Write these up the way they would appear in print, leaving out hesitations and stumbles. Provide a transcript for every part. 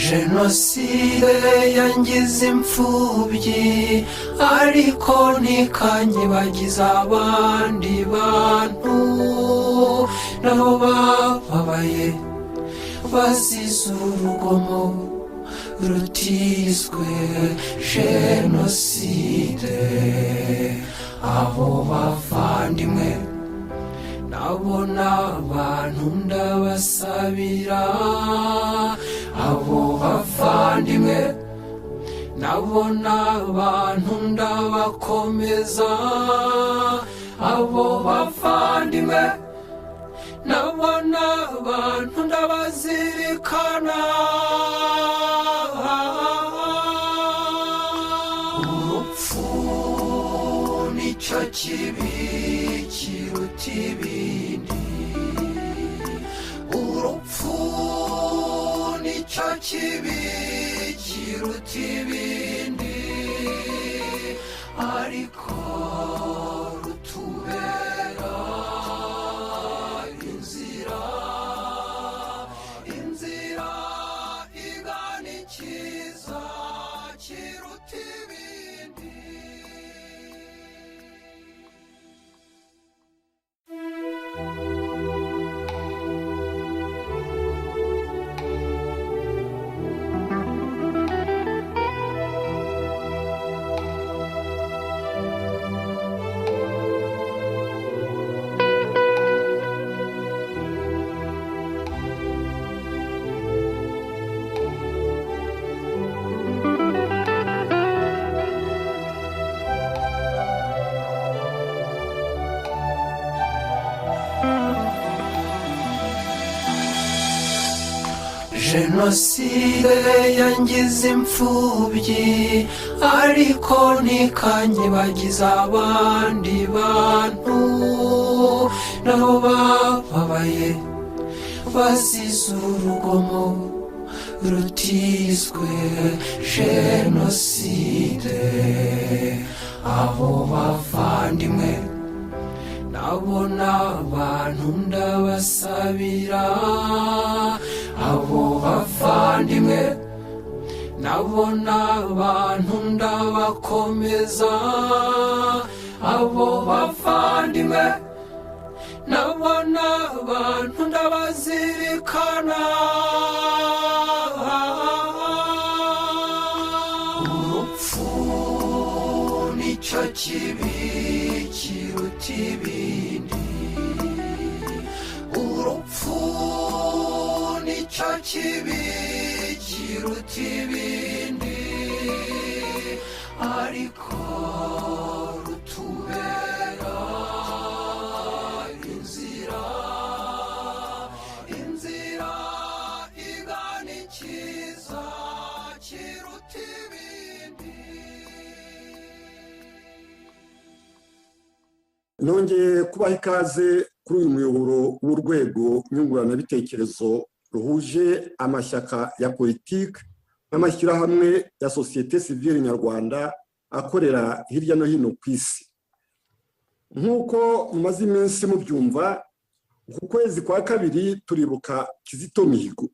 Jenoside yangize imfubyi ariko ntikanyibagiza abandi bantu nabo bababaye bazize urugomo rutizwe jenoside. Abo bavandimwe nabo n'abantu ndabasabira, abo bavandimwe nabo n'abantu ndabakomeza, abo bavandimwe nabo n'abantu ndabazirikana. Urupfu nicyo kibi kiruta ibindi, urupfu nicyo kibi kiruta ibindi, ariko rutubera inzira igana icyiza kiruta ibindi. Jenoside yangize imfubyi ariko ntikanyibagiza abandi bantu nabo bababaye bazize urugomo rutizwe jenoside. Abo bavandimwe nabo n'abantu ndabasabira, abo bavandimwe nabo n'abantu ndabakomeza, abo bavandimwe nabo n'abantu ndabazirikana. Urupfu nicyo kibi kiruta ibindi, urupfu nicyo kibi kiruta ibindi, ariko rutubera inzira igana icyiza kiruta ibindi. nongeye kubaha ikaze kuri uyu muyoboro w'urwego nyunguranabitekerezo ruhuje amashyaka ya politiki n'amashyirahamwe ya sosiyete sivile nyarwanda akorera hirya no hino ku isi. Nk'uko mumaze iminsi mubyumva, ku kwezi kwa kabiri turibuka Kizito Mihigo.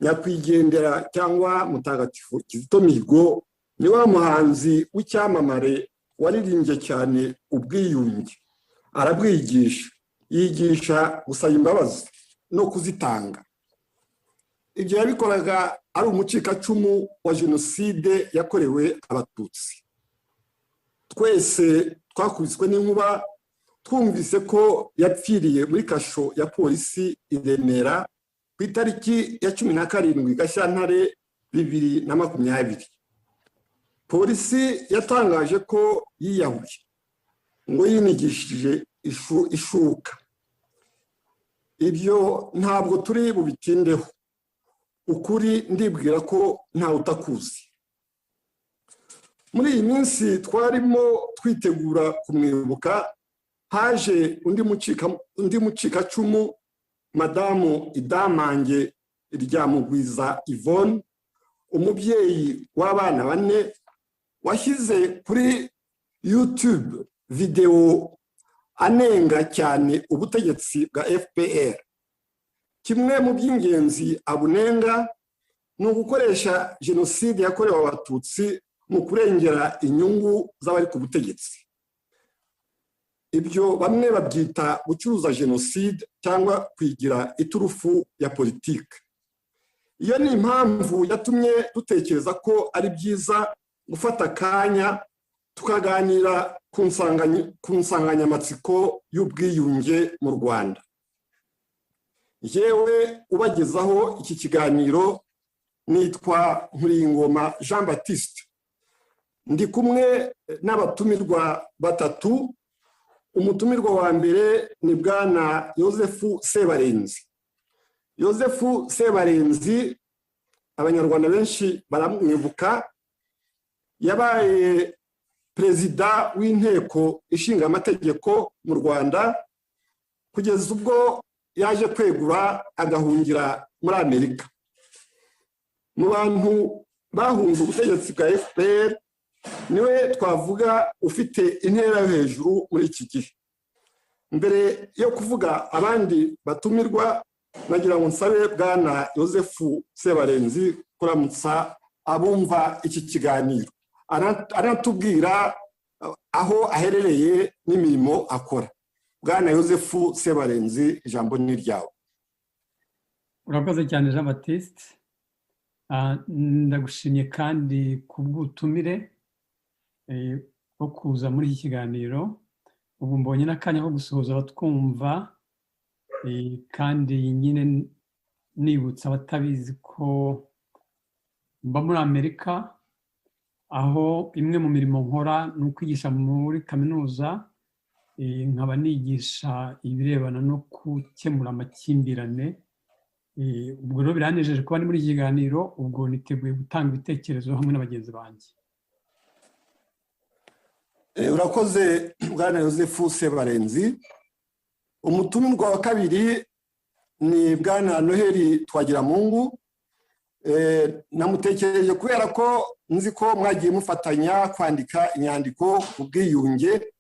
Nyakwigendera cyangwa mutagatifu Kizito Mihigo ni wa muhanzi w'icyamamare waririmbye cyane ubwiyunge, arabwigisha, yigisha gusaba imbabazi no kuzitanga. Ibyo yabikoraga ari umucikacumu wa jenoside yakorewe abatutsi. Twese twakubiswe n'inkuba twumvise ko yapfiriye muri kasho ya polisi i Remera ku itariki ya 17 Gashyantare 2020. Polisi yatangaje ko yiyahuye ngo yinigishije ishuka. ibyo ntabwo turi bubitindeho, ukuri ndibwira ko ntawe utakuzi. Muri iyi minsi twarimo twitegura kumwibuka, haje undi mucikacumu, Madamu Idamange Ryamugwiza Yvonne, umubyeyi w'abana 4, washyize kuri YouTube video anenga cyane ubutegetsi bwa FPR. Kimwe mu by'ingenzi abunenga ni ugukoresha jenoside yakorewe Abatutsi mu kurengera inyungu z'abari ku butegetsi. Ibyo bamwe babyita gucuruza jenoside cyangwa kwigira iturufu ya politike. Iyo ni impamvu yatumye dutekereza ko ari byiza gufata akanya tukaganira ku nsanganyamatsiko y'ubwiyunge mu Rwanda. Yewe ubagezaho iki kiganiro nitwa Nkuriyingoma Jean Baptiste. Ndi kumwe n'abatumirwa 3. Umutumirwa wa mbere ni Bwana Yozefu Sebarenzi. Yozefu Sebarenzi, abanyarwanda benshi baramwibuka, yabaye perezida w'inteko ishinga amategeko mu Rwanda kugeza ubwo yaje kwegura agahungira muri Amerika. Mu bantu bahunze ubutegetsi bwa FPR, niwe twavuga ufite intera yo hejuru muri iki gihe. Mbere yo kuvuga abandi batumirwa, nagira ngo nsabe Bwana Yozefu Sebarenzi kuramutsa abumva iki kiganiro, aratubwira aho aherereye n'imirimo akora. Bwana Yozefu Sebarenzi, ijambo ni ryawe. Urakoze cyane Jean Baptiste. Ndagushimye kandi kubw'ubutumire bwo kuza muri iki kiganiro. Ubu mbonye n'akanya ko gusuhuza abatwumva, kandi nyine nibutsa abatabizi ko mba muri Amerika, aho imwe mu mirimo nkora ni ukwigisha muri kaminuza, nkaba nigisha ibirebana no gukemura amakimbirane. Ubwo rero biranejeje kuba ndi muri iki kiganiro, ubwo niteguye gutanga ibitekerezo hamwe n'abagenzi banjye. Urakoze Bwana Yozefu Sebarenzi. Umutumirwa wa kabiri ni Bwana Noheli Twagiramungu. Namutekereje kubera ko nzi ko mwagiye mufatanya kwandika inyandiko ku bwiyunge,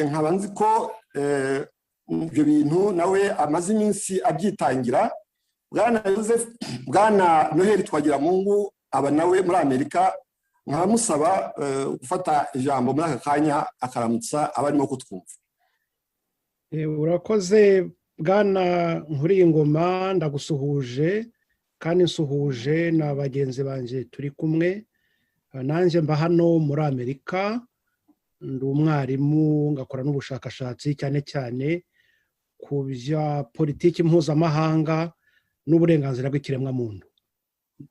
nkaba nzi ko ibyo bintu nawe amaze iminsi abyitangira. Bwana Noheli Twagiramungu aba nawe muri Amerika, nkaba musaba gufata ijambo muri aka kanya akaramutsa abarimo kutwumva. Urakoze Bwana Nkuriyingoma, ndagusuhuje kandi nsuhuje na bagenzi banje turi kumwe. Nanjye mba hano muri Amerika, ndi umwarimu ngakora n'ubushakashatsi cyane cyane ku bya politiki mpuzamahanga n'uburenganzira bw'ikiremwamuntu.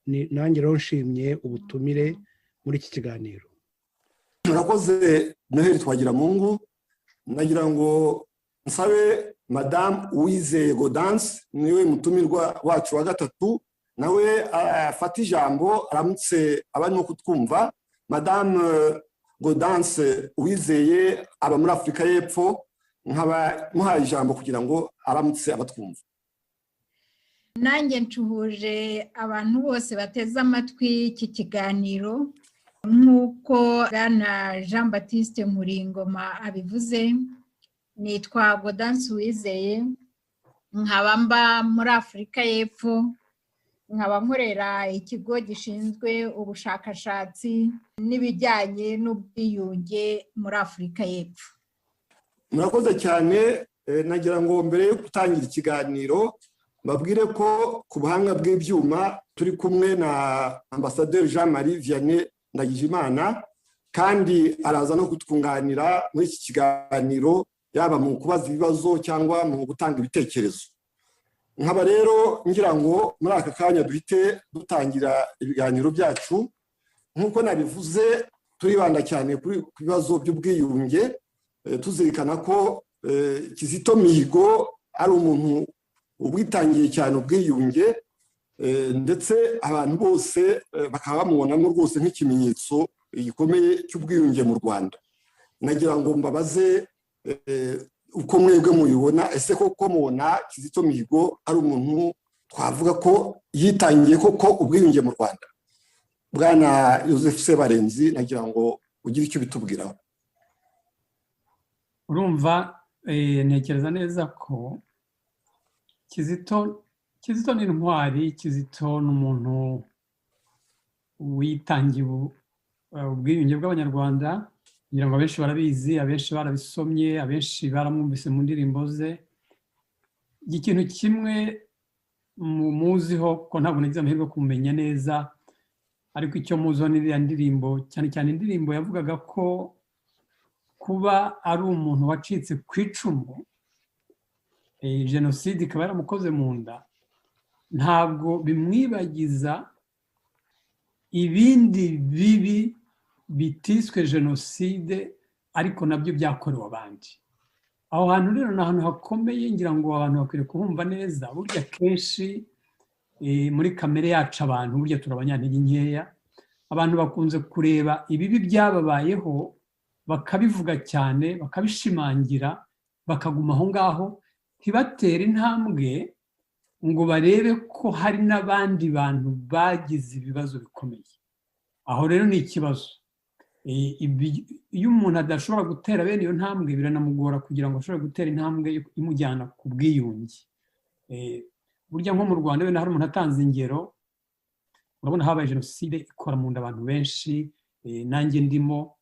Nanjye rero nshimye ubutumire muri iki kiganiro. Murakoze Noheli Twagiramungu. Nagira ngo nsabe Madame Uwizeye Gaudence, niwe mutumirwa wacu wa 3, nawe afata ijambo aramutse abarimo kutwumva. Madame Gaudence Uwizeye aba muri Afurika y'Epfo, nkaba muhaye ijambo kugira ngo aramutse abatwumva. Nanjye ncuhuje abantu bose bateze amatwi iki kiganiro. Nk'uko Bwana Jean Baptiste Nkuriyingoma abivuze, nitwa Gaudence Uwizeye, nkaba mba muri Afurika y'Epfo, nkaba nkorera ikigo gishinzwe ubushakashatsi n'ibijyanye n'ubwiyunge muri Afurika y'Epfo. Murakoze cyane. Nagira ngo mbere yo gutangira ikiganiro babwire ko ku buhanga bw'ibyuma turi kumwe na Ambasaderi Jean Marie Vianney Ndagijimana, kandi araza no kutwunganira muri iki kiganiro, yaba mu kubaza ibibazo cyangwa mu gutanga ibitekerezo. Nkaba rero ngira ngo muri aka kanya duhite dutangira ibiganiro byacu. Nk'uko nabivuze, turibanda cyane ku bibazo by'ubwiyunge, tuzirikana ko Kizito Mihigo ari umuntu ubwitangiye cyane ubwiyunge ndetse abantu bose bakaba bamubonamo rwose nk'ikimenyetso gikomeye cy'ubwiyunge mu Rwanda. Nagira ngo mbabaze uko mwebwe mubibona, ese koko mubona Kizito Mihigo ari umuntu twavuga ko yitangiye koko ubwiyunge mu Rwanda? Bwana Joseph Sebarenzi, nagira ngo ugire icyo bitubwiraho. Urumva ntekereza neza ko Kizito ni intwari. Kizito ni umuntu witangiye ubwiyunge bw'Abanyarwanda. Ngira ngo abenshi barabizi, abenshi barabisomye, abenshi baramwumvise mu ndirimbo ze. Ikintu kimwe muziho ko ntabwo nagize amahirwe kumenya neza, ariko icyo muziho ni iriya ndirimbo, cyane cyane indirimbo yavugaga ko kuba ari umuntu wacitse ku icumu, jenoside ikaba yaramukoze mu nda, ntabwo bimwibagiza ibindi bibi bitiswe jenoside ariko nabyo byakorewe abandi. Aho hantu rero ni ahantu hakomeye, ngira ngo abantu bakwiriye kuhumva neza. Burya kenshi muri kamere yacu abantu burya turabanyantege nkeya. Abantu bakunze kureba ibibi byababayeho bakabivuga cyane, bakabishimangira, bakaguma aho ngaho, ntibatere intambwe ngo barebe ko hari n'abandi bantu bagize ibibazo bikomeye. Aho rero ni ikibazo. Iyo umuntu adashobora gutera bene iyo ntambwe, biranamugora kugira ngo ashobore gutera intambwe imujyana ku bwiyunge. Burya nko mu Rwanda wenda hari umuntu atanze ingero, urabona habaye jenoside ikora mu nda abantu benshi, nanjye ndimo,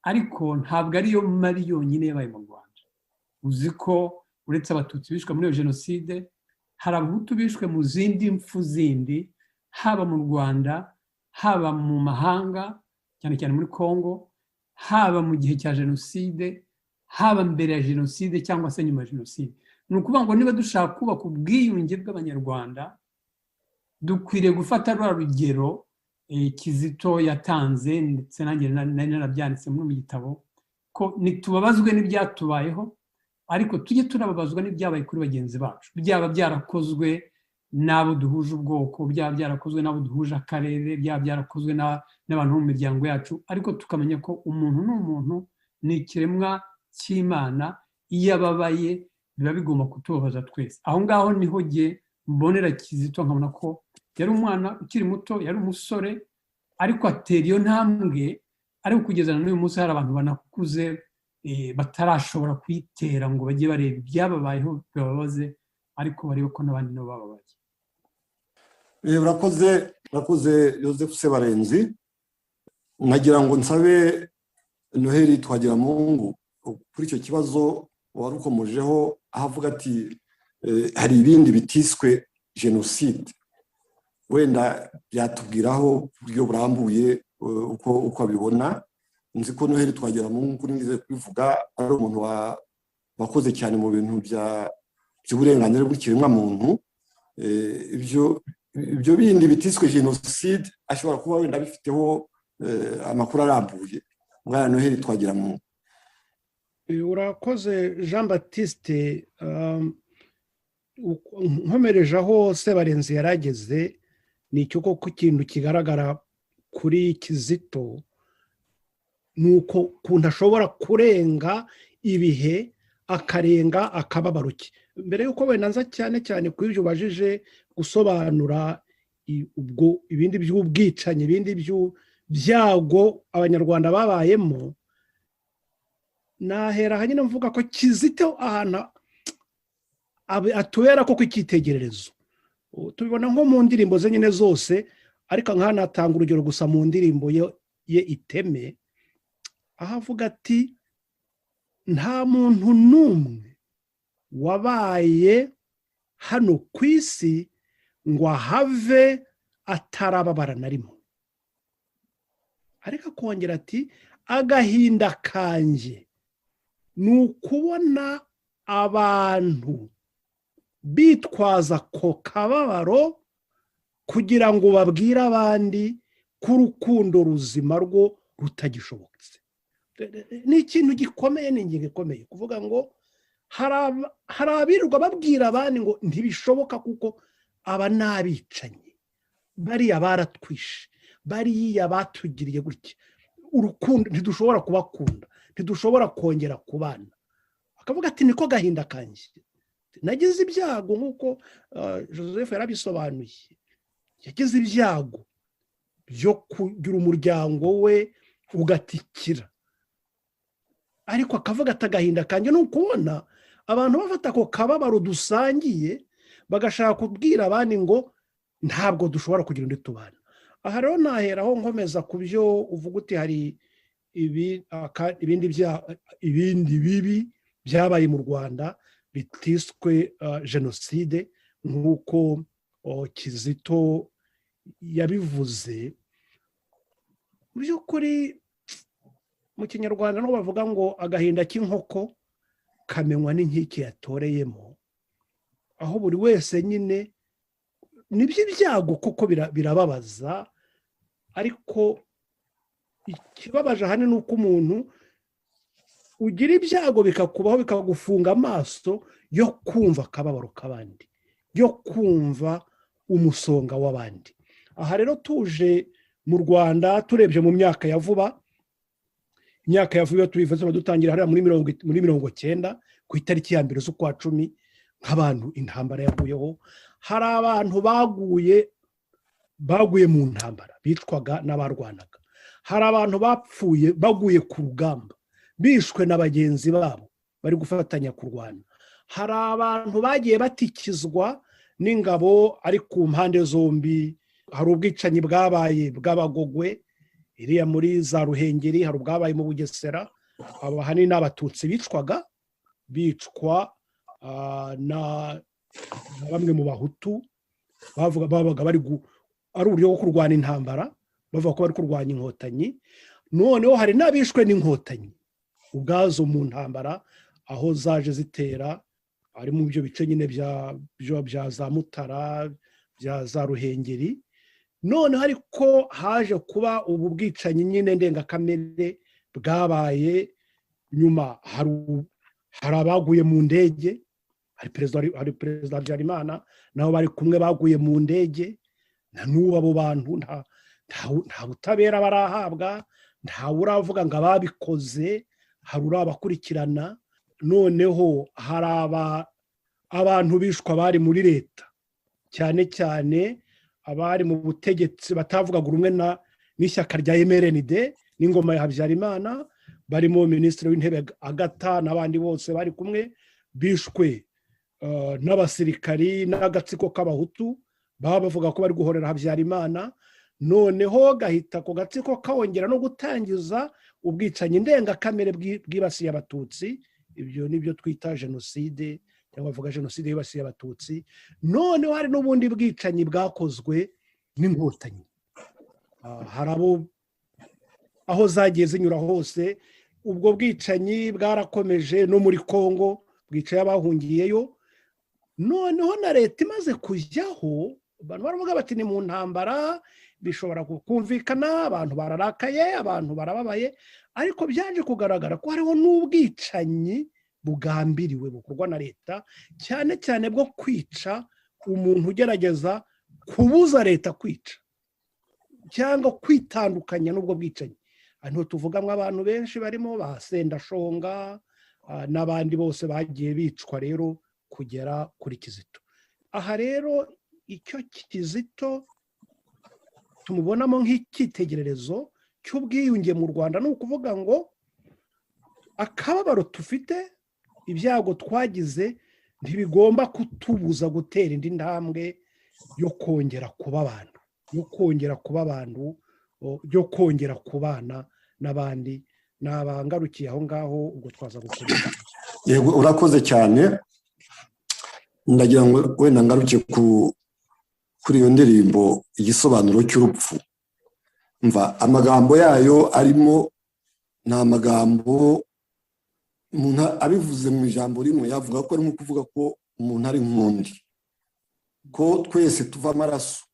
ariko ntabwo ariyo mabi yonyine yabaye mu Rwanda. Uzi ko uretse abatutsi bishwe muri iyo jenoside, hari abahutu bishwe mu zindi mfu zindi, haba mu Rwanda, haba mu mahanga, cyane cyane muri Congo, haba mu gihe cya jenoside, haba mbere ya jenoside cyangwa se nyuma ya jenoside. Ni ukuvuga ngo niba dushaka kubaka ubwiyunge bw'Abanyarwanda, dukwiriye gufata rwa rugero Kizito yatanze, ndetse nanjye nari narabyanditse muri mu gitabo, ko ntitubabazwe n'ibyatubayeho, ariko tujye turababazwa n'ibyabaye kuri bagenzi bacu, byaba byarakozwe n'abo duhuje ubwoko, byaba byarakozwe n'abo duhuje akarere, byaba byarakozwe n'abantu mu miryango yacu, ariko tukamenya ko umuntu ni umuntu, ni ikiremwa cy'Imana. Iyo ababaye biba bigomba kutubabaza twese. Aho ngaho niho jye mbonera Kizito, nkabona ko yari umwana ukiri muto, yari umusore, ariko atera iyo ntambwe, ariko kugeza na n'uyu munsi hari abantu banakuze batarashobora kuyitera ngo bajye bareba ibyababayeho bibabaze, ariko barebe ko n'abandi nabo bababaye. Urakoze Joseph Sebarenzi. Nagira ngo nsabe Noheli Twagiramungu kuri icyo kibazo wari ukomojeho, aho avuga ati hari ibindi bitiswe jenoside. Wenda byatubwiraho buryo burambuye uko abibona. Nzi ko Noheli Twagiramungu kuri ngize kubivuga ari umuntu wakoze cyane mu bintu by'uburenganzira bw'ikiremwa muntu. Ibyo bindi bitiswe jenoside ashobora kuba wenda bifiteho amakuru arambuye. Bwana Noheli Twagiramungu. Urakoze Jean Baptiste. Nkomereje aho Sebarenzi yarageze, ni icyo koko ikintu kigaragara kuri Kizito, nuko ukuntu ashobora kurenga ibihe, akarenga akababaro ke. Mbere yuko wenda nza cyane cyane kuri ibyo ubajije gusobanura ubwo ibindi by'ubwicanyi, ibindi byago Abanyarwanda babayemo, nahera hanyine mvuga ko Kizito ahantu atubera ko kw'icyitegererezo. Tubibona nko mu ndirimbo ze nyine zose, ariko nk'ahantu hatanga urugero gusa mu ndirimbo ye Iteme, aho avuga ati nta muntu n'umwe wabaye hano ku isi ngo ahave atarababara na rimwe. Ariko akongera ati agahinda kanjye ni ukubona abantu bitwaza ko kababaro kugira ngo babwire abandi ko urukundo ruzima rwo rutagishobotse. Ni ikintu gikomeye, ni ingingo ikomeye kuvuga ngo hari abirirwa babwira abandi ngo ntibishoboka kuko aba ni abicanyi, bariya baratwishe, bariya batugiriye gutya, urukundo ntidushobora kubakunda, ntidushobora kongera kubana. Akavuga ati niko gahinda kanjye, nagize ibyago nk'uko Joseph yarabisobanuye, yagize ibyago byo kugira umuryango we ugatikira, ariko akavuga ati agahinda kanjye ni ukubona abantu bafata ako kababaro dusangiye bagashaka kubwira abandi ngo ntabwo dushobora kugira undi tubana. Aha rero naheraho nkomeza ku byo uvuga uti hari ibindi bibi byabaye mu Rwanda bitiswe jenoside nk'uko Kizito yabivuze. Mu by'ukuri mu Kinyarwanda niho bavuga ngo agahinda k'inkoko kamenywa n'inkike yatoreyemo, aho buri wese nyine nibyo ibyago kuko birababaza, ariko ikibabaje ahanini ni uko umuntu ugira ibyago bikakubaho bikagufunga amaso yo kumva akababaro k'abandi, yo kumva umusonga w'abandi. Aha rero tuje mu Rwanda turebye mu myaka ya vuba, imyaka ya vuba tubivuze dutangira hariya muri 90 ku itariki ya 1 z'ukwa 10 nk'abantu intambara yaguyeho, hari abantu baguye mu ntambara bitwaga n'abarwanaga, hari abantu bapfuye baguye ku rugamba bishwe na bagenzi babo bari gufatanya kurwana, hari abantu bagiye batikizwa n'ingabo ari ku mpande zombi. Hari ubwicanyi bwabaye bw'Abagogwe iriya muri za Ruhengeri, hari ubwabaye mu Bugesera, ahanini n'Abatutsi bicwa na bamwe mu Bahutu babaga bari ari uburyo bwo kurwana intambara, bavuga ko bari kurwanya inkotanyi. Noneho hari n'abishwe n'inkotanyi ubwazo mu ntambara aho zaje zitera, ari mu byo bice nyine bya za Mutara, bya za Ruhengeri. Noneho ariko haje kuba ubu bwicanyi nyine ndengakamere bwabaye nyuma. Hari abaguye mu ndege, hari perezida Habyarimana nabo bari kumwe baguye mu ndege, na n'ubu abo bantu nta butabera barahabwa, nta uravuga ngo ababikoze hari urabakurikirana. Noneho hari abantu bishwa bari muri leta, cyane cyane abari mu butegetsi batavugaga rumwe n'ishyaka rya MRND n'ingoma ya Habyarimana, barimo minisitiri w'intebe Agata n'abandi bose bari kumwe, bishwe n'abasirikari n'agatsiko k'Abahutu bavuga ko bari guhorera Habyarimana. Noneho gahita ku gatsiko kawongera no gutangiza ubwicanyi ndengakamere bwibasiye Abatutsi. Ibyo nibyo twita jenoside, cyangwa bavuga jenoside yibasiye Abatutsi. Noneho hari n'ubundi bwicanyi bwakozwe n'inkotanyi, hari aho zagiye zinyura hose. Ubwo bwicanyi bwarakomeje no muri Kongo, bwicaye abahungiyeyo. Noneho na leta imaze kujyaho, abantu baravuga bati ni mu ntambara bishobora kumvikana, abantu bararakaye, abantu barababaye, ariko byaje kugaragara ko hariho n'ubwicanyi bugambiriwe bukorwa na leta, cyane cyane bwo kwica umuntu ugerageza kubuza leta kwica cyangwa kwitandukanya n'ubwo bwicanyi. Hano tuvugamo abantu benshi barimo ba Sendashonga n'abandi bose bagiye bicwa rero kugera kuri Kizito. Aha rero icyo Kizito tumubonamo nk'icyitegererezo cy'ubwiyunge mu Rwanda ni ukuvuga ngo akababaro tufite, ibyago twagize ntibigomba kutubuza gutera indi ntambwe yo kongera kuba abantu, yo kongera kubana n'abandi. Nabangarukiye aho ngaho, ubwo twaza gukomeza. Yego, urakoze cyane. Ndagira ngo wenda ngaruke kuri iyo ndirimbo igisobanuro cy'urupfu. Mva amagambo yayo arimo nta magambo umuntu abivuze mu ijambo rimwe yavuga ko arimo kuvuga ko umuntu ari nk'undi, ko twese tuva amaraso,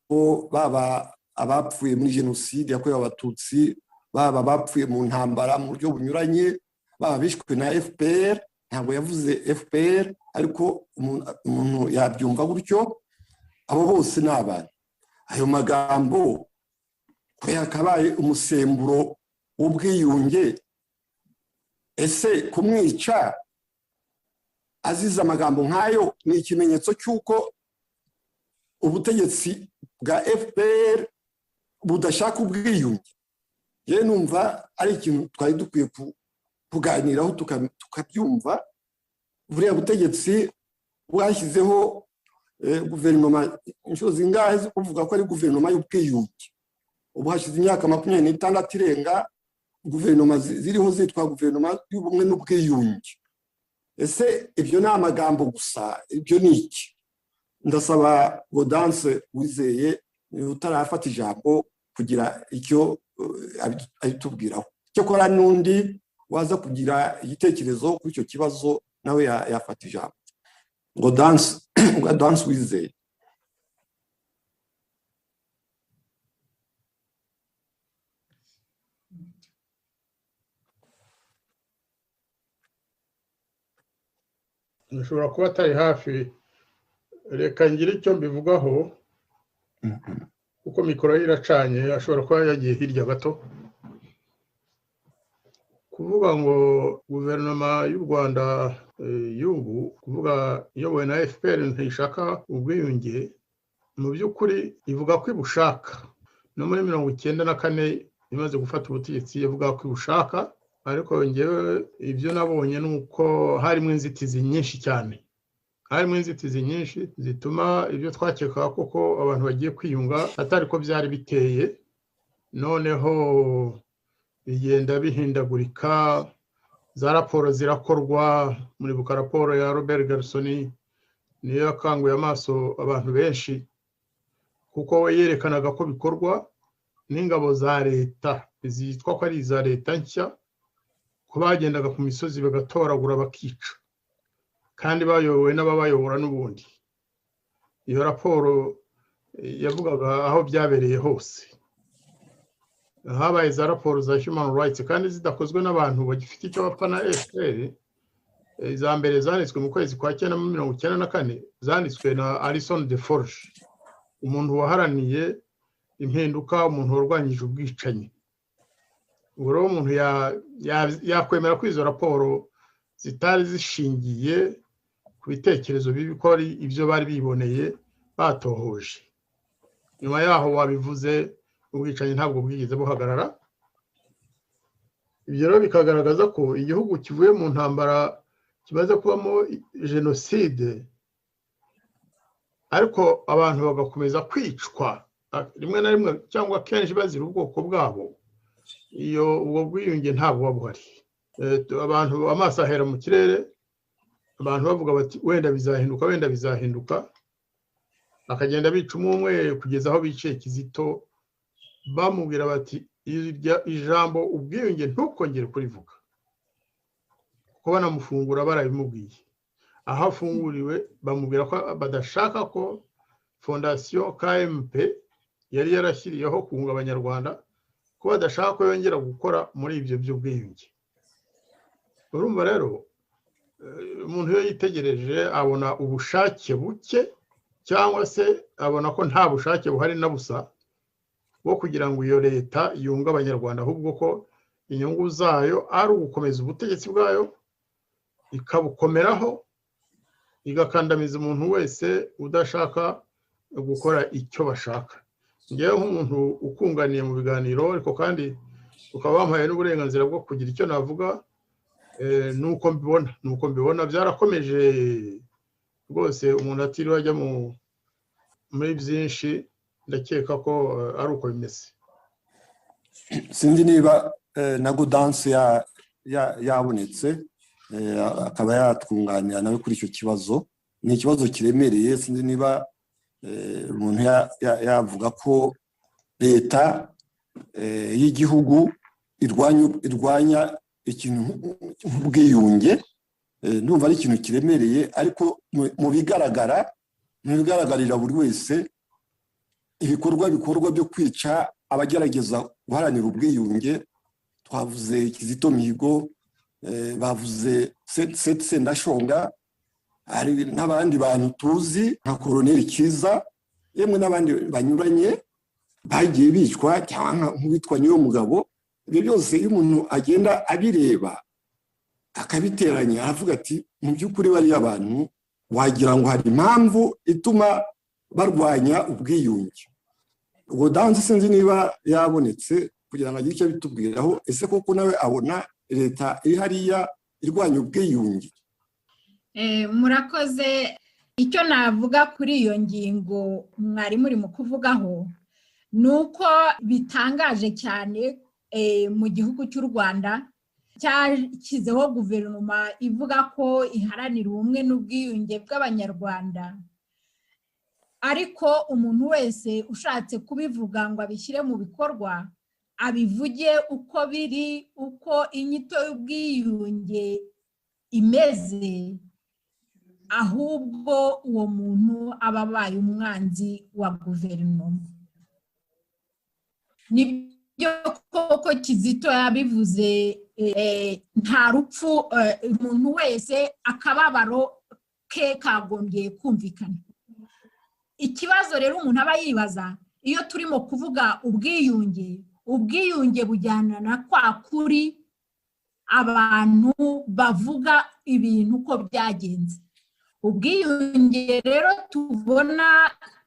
ko baba abapfuye muri jenoside yakorewe Abatutsi, baba bapfuye mu ntambara mu buryo bunyuranye, baba bishwe na FPR, ntabwo yavuze FPR ariko umuntu yabyumva gutyo, abo bose ni abantu. Ayo magambo ko yakabaye umusemburo w'ubwiyunge, ese kumwica azize amagambo nk'ayo ni ikimenyetso cy'uko ubutegetsi bwa FPR budashaka ubwiyunge? Ye numva ari ikintu twari dukwiye kuganiraho tukabyumva. Buriya butegetsi bwashyizeho guverinoma inshuro zingahe zo kuvuga ko ari guverinoma y'ubwiyunge. Ubu hashize imyaka 26 irenga guverinoma ziriho zitwa guverinoma y'ubumwe n'ubwiyunge. Ese ibyo ni amagambo gusa? Ibyo ni iki? Ndasaba Gaudence Uwizeye utarafata ijambo kugira icyo abitubwiraho. Cyokora n'undi waza kugira igitekerezo kuri icyo kibazo nawe yafata ijambo. Gaudence Uwizeye. nshobora kuba atari hafi, reka ngire icyo mbivugaho kuko mikoro ye iracanye, ashobora kuba yagiye hirya gato. Kuvuga ngo guverinoma y'u Rwanda y'ubu, kuvuga iyobowe na FPR ntishaka ubwiyunge, mu by'ukuri ivuga ko ibushaka. No muri 1994 imaze gufata ubutegetsi yavuga ko ibushaka, ariko ngewe ibyo nabonye nuko harimo inzitizi nyinshi cyane. Harimo inzitizi nyinshi zituma ibyo twakeka koko abantu bagiye kwiyunga atari ko byari biteye. Noneho bigenda bihindagurika, za raporo zirakorwa. Muri buka raporo ya Robert Garsoni niyo yakanguye amaso abantu benshi, kuko we yerekanaga ko bikorwa n'ingabo za leta zitwa ko ari iza leta nshya, ko bagendaga ku misozi bagatoragura bakica, kandi bayobowe n'ababayobora n'ubundi. Iyo raporo yavugaga aho byabereye hose. Habaye za raporo za human rights kandi zidakozwe n'abantu bagifite icyo bapfa na FPR. Iza mbere zanditswe mu kwezi kwa 1994, zanditswe na Alison Deforge, umuntu waharaniye impinduka, umuntu warwanyije ubwicanyi. Ubwo umuntu yakwemera ko izo raporo zitari zishingiye ku bitekerezo bibi, ko ari ibyo bari biboneye batohoje. Nyuma yaho wabivuze, ubwicanyi ntabwo bwigeze buhagarara. Ibyo rero bikagaragaza ko igihugu kivuye mu ntambara kimaze kubamo jenoside, ariko abantu bagakomeza kwicwa rimwe na rimwe cyangwa kenshi bazira ubwoko bwabo. Iyo ubwo bwiyunge ntabwo buhari. Abantu amaso ahera mu kirere, abantu bavuga bati wenda bizahinduka, wenda bizahinduka, bakagenda bica umwe kugeza aho biciye Kizito, bamubwira bati ijambo ubwiyunge ntukongere kurivuga, kuko banamufungura barabimubwiye. Aho afunguriwe bamubwira ko badashaka ko fondasiyo KMP yari yarashyiriyeho kunga abanyarwanda, ko badashaka ko yongera gukora muri ibyo by'ubwiyunge. Urumva rero umuntu iyo yitegereje abona ubushake buke, cyangwa se abona ko nta bushake buhari na busa bwo kugira ngo iyo leta yunga abanyarwanda, ahubwo ko inyungu zayo ari ugukomeza ubutegetsi bwayo, ikabukomeraho, igakandamiza umuntu wese udashaka gukora icyo bashaka. Ngewe nk'umuntu ukunganiye mu biganiro, ariko kandi ukaba wampaye n'uburenganzira bwo kugira icyo navuga, nuko mbibona byarakomeje rwose. Umuntu atiriwe ajya muri byinshi, ndakeka ko ari uko bimeze. Sinzi niba na Gaudence yabonetse akaba yatwunganira nawe kuri icyo kibazo. Ni ikibazo kiremereye. Sinzi niba umuntu yavuga ko leta y'igihugu irwanya ikintu nk'ubwiyunge. Ndumva ari ikintu kiremereye, ariko mu bigaragarira buri wese, ibikorwa byo kwica abagerageza guharanira ubwiyunge, twavuze Kizito Mihigo, bavuze Sendashonga, hari n'abandi bantu tuzi nka Koloneli Kiza, yemwe n'abandi banyuranye bagiye bicwa, cyangwa nk'uwitwa Niyomugabo. Ibyo byose iyo umuntu agenda abireba akabiteranya aravuga ati mu by'ukuri bariya abantu wagira ngo hari impamvu ituma barwanya ubwiyunge. Ubwo Dansi sinzi niba yabonetse kugira ngo agire icyo bitubwiraho, ese koko nawe abona leta iri hariya irwanya ubwiyunge? Murakoze. Icyo navuga kuri iyo ngingo mwari muri mu kuvugaho ni uko bitangaje cyane mu gihugu cy'u Rwanda cyashyizeho guverinoma ivuga ko iharanira ubumwe n'ubwiyunge bw'Abanyarwanda, ariko umuntu wese ushatse kubivuga ngo abishyire mu bikorwa abivuge uko biri, uko inyito y'ubwiyunge imeze, ahubwo uwo muntu aba abaye umwanzi wa guverinoma. Nibyo koko Kizito yabivuze, nta rupfu, umuntu wese akababaro ke kagombye kumvikana. Ikibazo rero umuntu aba yibaza, iyo turimo kuvuga ubwiyunge bujyana na kwa kuri abantu bavuga ibintu uko byagenze. Ubwiyunge rero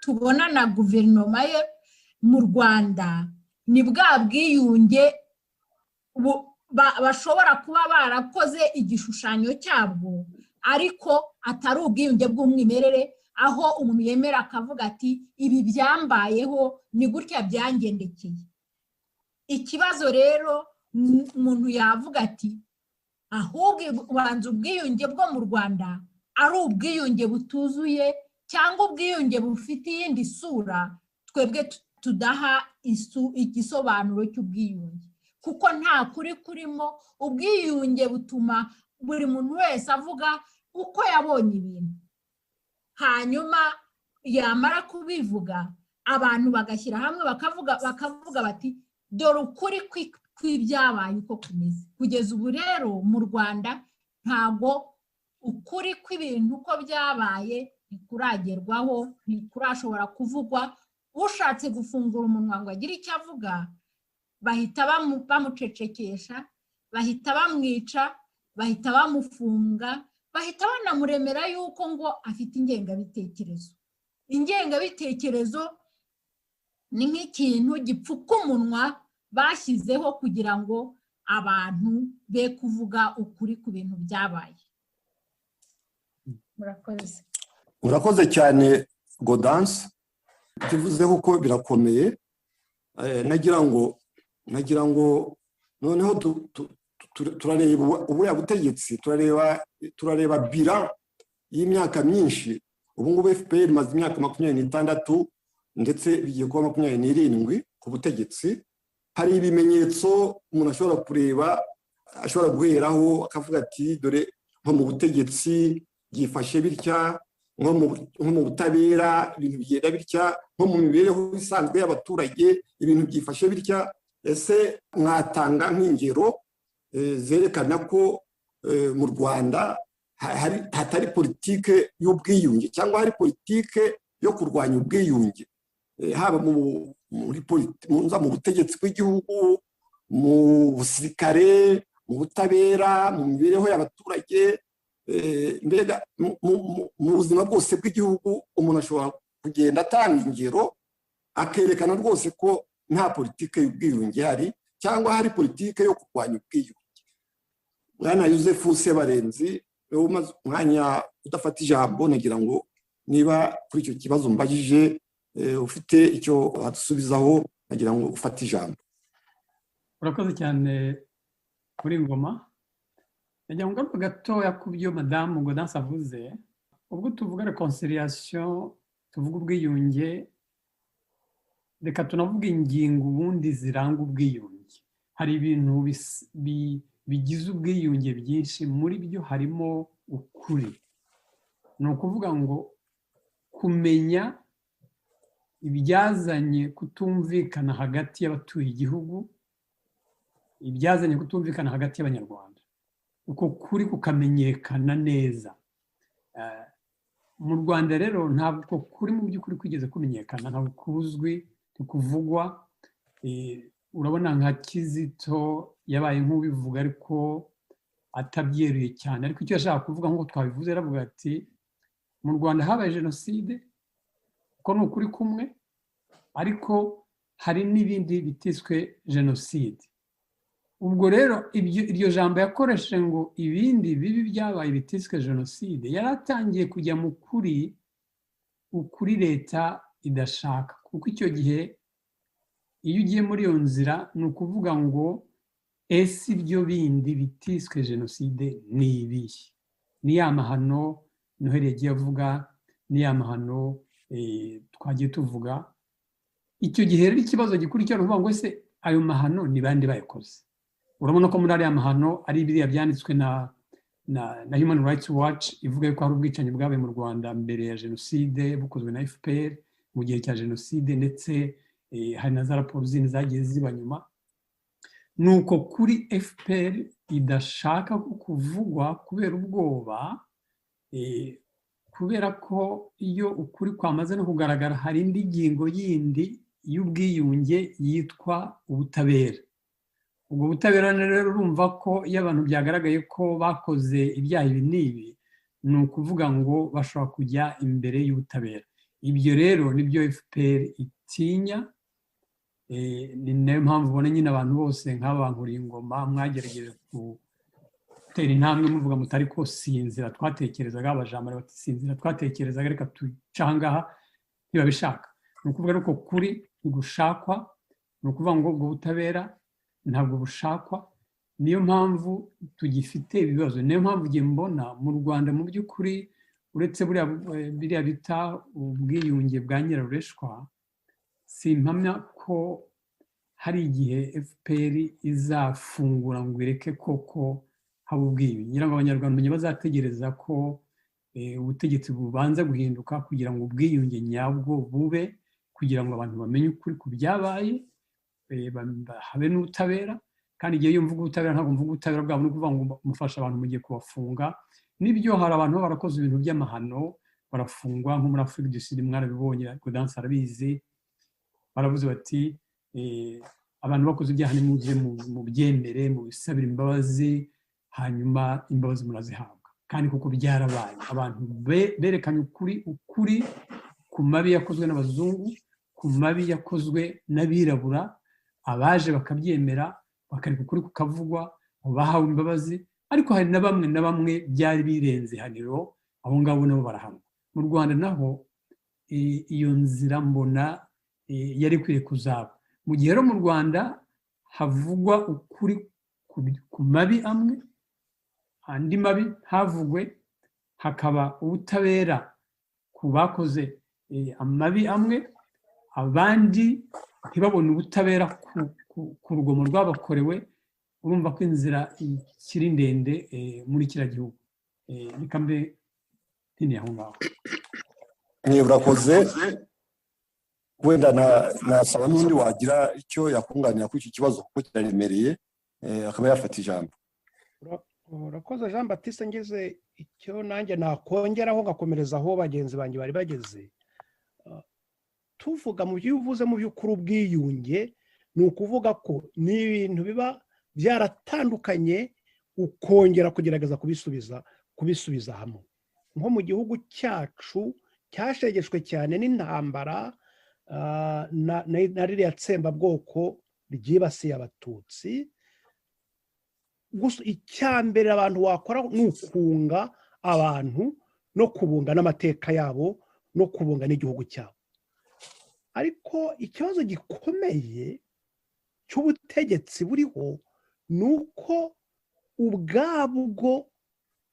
tubona na guverinoma ye mu Rwanda ni bwa bwiyunge bashobora kuba barakoze igishushanyo cyabwo, ariko atari ubwiyunge bw'umwimerere, aho umuntu yemera akavuga ati ibi byambayeho ni gutya byangendekeye. Ikibazo rero umuntu yavuga ati ahubwo ubanza ubwiyunge bwo mu Rwanda ari ubwiyunge butuzuye cyangwa ubwiyunge bufite iyindi sura, twebwe tudaha igisobanuro cy'ubwiyunge, kuko nta kuri kurimo. Ubwiyunge butuma buri muntu wese avuga uko yabonye ibintu, hanyuma yamara kubivuga abantu bagashyira hamwe bakavuga bati dore ukuri kw'ibyabaye uko kumeze. Kugeza ubu rero mu Rwanda ntago ukuri kw'ibintu uko byabaye ntikuragerwaho, ntikurashobora kuvugwa. Ushatse gufungura umunwa ngo agire icyo avuga bahita bamucecekesha, bahita bamwica, bahita bamufunga, bahita banamuremera yuko ngo afite ingengabitekerezo. Ingengabitekerezo ni nk'ikintu gipfuka umunwa bashyizeho kugira ngo abantu be kuvuga ukuri ku bintu byabaye. Murakoze. Murakoze cyane Gaudence, tuvuzeho ko birakomeye. Nagira ngo noneho turareba ubuya butegetsi, turareba bira y'imyaka myinshi. Ubu ngubu FPR imaze imyaka 26 ndetse bigiye kuba 27 ku butegetsi. Hari ibimenyetso umuntu ashobora kureba, ashobora guheraho akavuga ati dore nko mu butegetsi byifashe bitya, nko mu butabera ibintu bigenda bitya, nko mu mibereho isanzwe y'abaturage ibintu byifashe bitya. Ese mwatanga nk'ingero zerekana ko mu Rwanda hatari politike y'ubwiyunge cyangwa hari politike yo kurwanya ubwiyunge, haba mu butegetsi bw'igihugu, mu busirikare, mu butabera, mu mibereho y'abaturage, mbega mu buzima bwose bw'igihugu umuntu ashobora kugenda atanga ingero akerekana rwose ko nta politike y'ubwiyunge hari cyangwa hari politike yo kurwanya ubwiyunge. Mwana Joseph Sebarenzi, umaze umwanya udafata ijambo, nagira ngo niba kuri icyo kibazo mbajije ufite icyo wadusubizaho, nagira ngo ufate ijambo. Urakoze cyane kuri Ngoma. Nagira ngo ngaruka gatoya ku byo Madamu Gaudence avuze. Ubwo tuvuga reconciliation, tuvuga ubwiyunge, reka tunavuga ingingo ubundi ziranga ubwiyunge. Hari ibintu bigize ubwiyunge byinshi, muri byo harimo ukuri. Ni ukuvuga ngo kumenya ibyazanye kutumvikana hagati y'abatuye igihugu, ibyazanye kutumvikana hagati y'Abanyarwanda. uko kuri kukamenyekana neza. Mu Rwanda rero ntabwo kuri mu by'ukuri kwigeze kumenyekana, ntabwo kuzwi, ntikuvugwa. Urabona nka Kizito yabaye nk'ubivuga ariko atabyeruye cyane, ariko icyo yashaka kuvuga nk'uko twabivuze yaravuga ati mu Rwanda habaye jenoside kuko ni ukuri kumwe, ariko hari n'ibindi bitiswe jenoside. Ubwo rero iryo jambo yakoresheje ngo ibindi bibi byabaye bitiswe jenoside, yari atangiye kujya mu kuri leta idashaka, kuko icyo gihe iyo ugiye muri iyo nzira ni ukuvuga ngo ese ibyo bindi bitiswe jenoside ni ibihe? Ni ya mahano Noheli yagiye avuga, ni ya mahano twagiye tuvuga. Icyo gihe rero ikibazo gikurikira uvuga ngo ese ayo mahano ni bande bayakoze? Urabona ko muri ariya mahano ari biriya byanditswe na Human Rights Watch ivuga ko hari ubwicanyi bwabaye mu Rwanda mbere ya jenoside bukozwe na FPR mu gihe cya jenoside, ndetse hari na za raporo zindi zagiye ziba nyuma. Nuko kuri FPR idashaka kuvugwa kubera ubwoba, kubera ko iyo ukuri kwamaze no kugaragara hari indi ngingo yindi y'ubwiyunge yitwa ubutabera. Ubwo butabera rero urumva ko iyo abantu byagaragaye ko bakoze ibyaha ibi n'ibi, ni ukuvuga ngo bashobora kujya imbere y'ubutabera. Ibyo rero nibyo FPR itinya. Ni nayo mpamvu ubona nyine abantu bose nk'abankuriye ingoma mwagerageje gutera intambwe muvuga mutari ko si inzira twatekerezaga, abajambo bati si inzira twatekerezaga, reka tucangaha ntibabishaka. Ni ukuvuga ko kuri gushakwa, ni ukuvuga ngo ubwo butabera ntabwo bushakwa. Niyo mpamvu tugifite ibibazo, niyo mpamvu ugiye mbona mu Rwanda mu by'ukuri uretse biriya bita ubwiyunge bwa Nyirarureshwa, simpamya ko hari igihe FPR izafungura ngo ireke koko haba ubwiyunge. Ngira ngo abanyarwanda bazategereza ko ubutegetsi bubanza guhinduka kugira ngo ubwiyunge nyabwo bube, kugira ngo abantu bamenye ukuri ku byabaye, habe n'ubutabera. Kandi igihe iyo mvuga ubutabera ntabwo mvuga ubutabera bwabo no kuvuga ngo mufasha abantu mugiye kubafunga. Nibyo hari abantu barakoze ibintu by'amahano barafungwa, nko muri Afurika du Sud mwarabibonye, Gaudence arabizi, baravuze bati abantu bakoze ibyaha nimuze mu byemere, mu bisabira imbabazi, hanyuma imbabazi murazihabwa. Kandi kuko byarabaye, abantu berekanye ukuri ku mabi yakozwe n'abazungu, ku mabi yakozwe n'abirabura, abaje bakabyemera bakareka ukuri kukavugwa, bahawe imbabazi. Ariko hari na bamwe byari birenze haniro, abo ngabo nabo barahanwa. Mu Rwanda naho iyo nzira mbona yari ikwiriye kuzaba. Mu gihe rero mu Rwanda havugwa ukuri ku mabi amwe, andi mabi havugwe, hakaba ubutabera ku bakoze amabi amwe, abandi ntibabone ubutabera ku rugomo rwabakorewe, urumva ko inzira ikiri ndende muri kiriya gihugu. Reka mbe ntini aho ngaho. Urakoze. Wenda nasaba n'undi wagira icyo yakunganira kuri iki kibazo kuko kiraremereye, akaba yafata ijambo. Urakoze Jean Baptiste, ngeze icyo nanjye nakongeraho ngakomereza aho bagenzi banjye bari bageze. Tuvuga mu byo uvuze mu by'ukuri ubwiyunge, ni ukuvuga ko ni ibintu biba byaratandukanye ukongera kugerageza kubisubiza hamwe. Nko mu gihugu cyacu cyashegeshwe cyane n'intambara na ririya tsembabwoko ryibasiye Abatutsi. Gusa icyambere abantu wakora ni ukunga abantu no kubunga n'amateka yabo no kubunga n'igihugu cyabo. Ariko ikibazo gikomeye cy'ubutegetsi buriho ni uko ubwabwo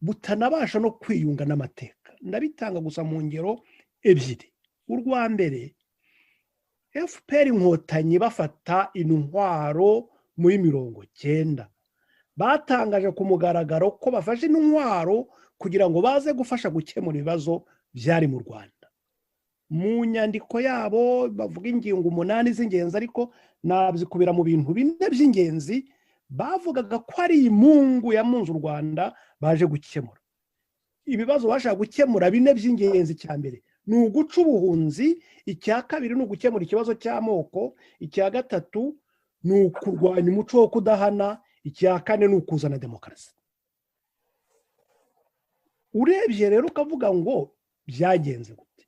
butanabasha no kwiyunga n'amateka. Ndabitanga gusa mu ngero ebyiri. Urwa mbere, FPR inkotanyi bafata intwaro muri 90 batangaje ku mugaragaro ko bafashe intwaro kugira ngo baze gufasha gukemura ibibazo byari mu Rwanda. Mu nyandiko yabo bavuga ingingo 8 z'ingenzi, ariko nabzikubira mu bintu 4 by'ingenzi bavugaga ko ari imungu yamunze u Rwanda baje gukemura ibibazo. Bashaka gukemura bine by'ingenzi. Cya mbere ni uguca ubuhunzi, icya kabiri ni ugukemura ikibazo cy'amoko, icya gatatu ni ukurwanya umuco wo kudahana, icya kane ni ukuzana demokarasi. Urebye rero ukavuga ngo byagenze gute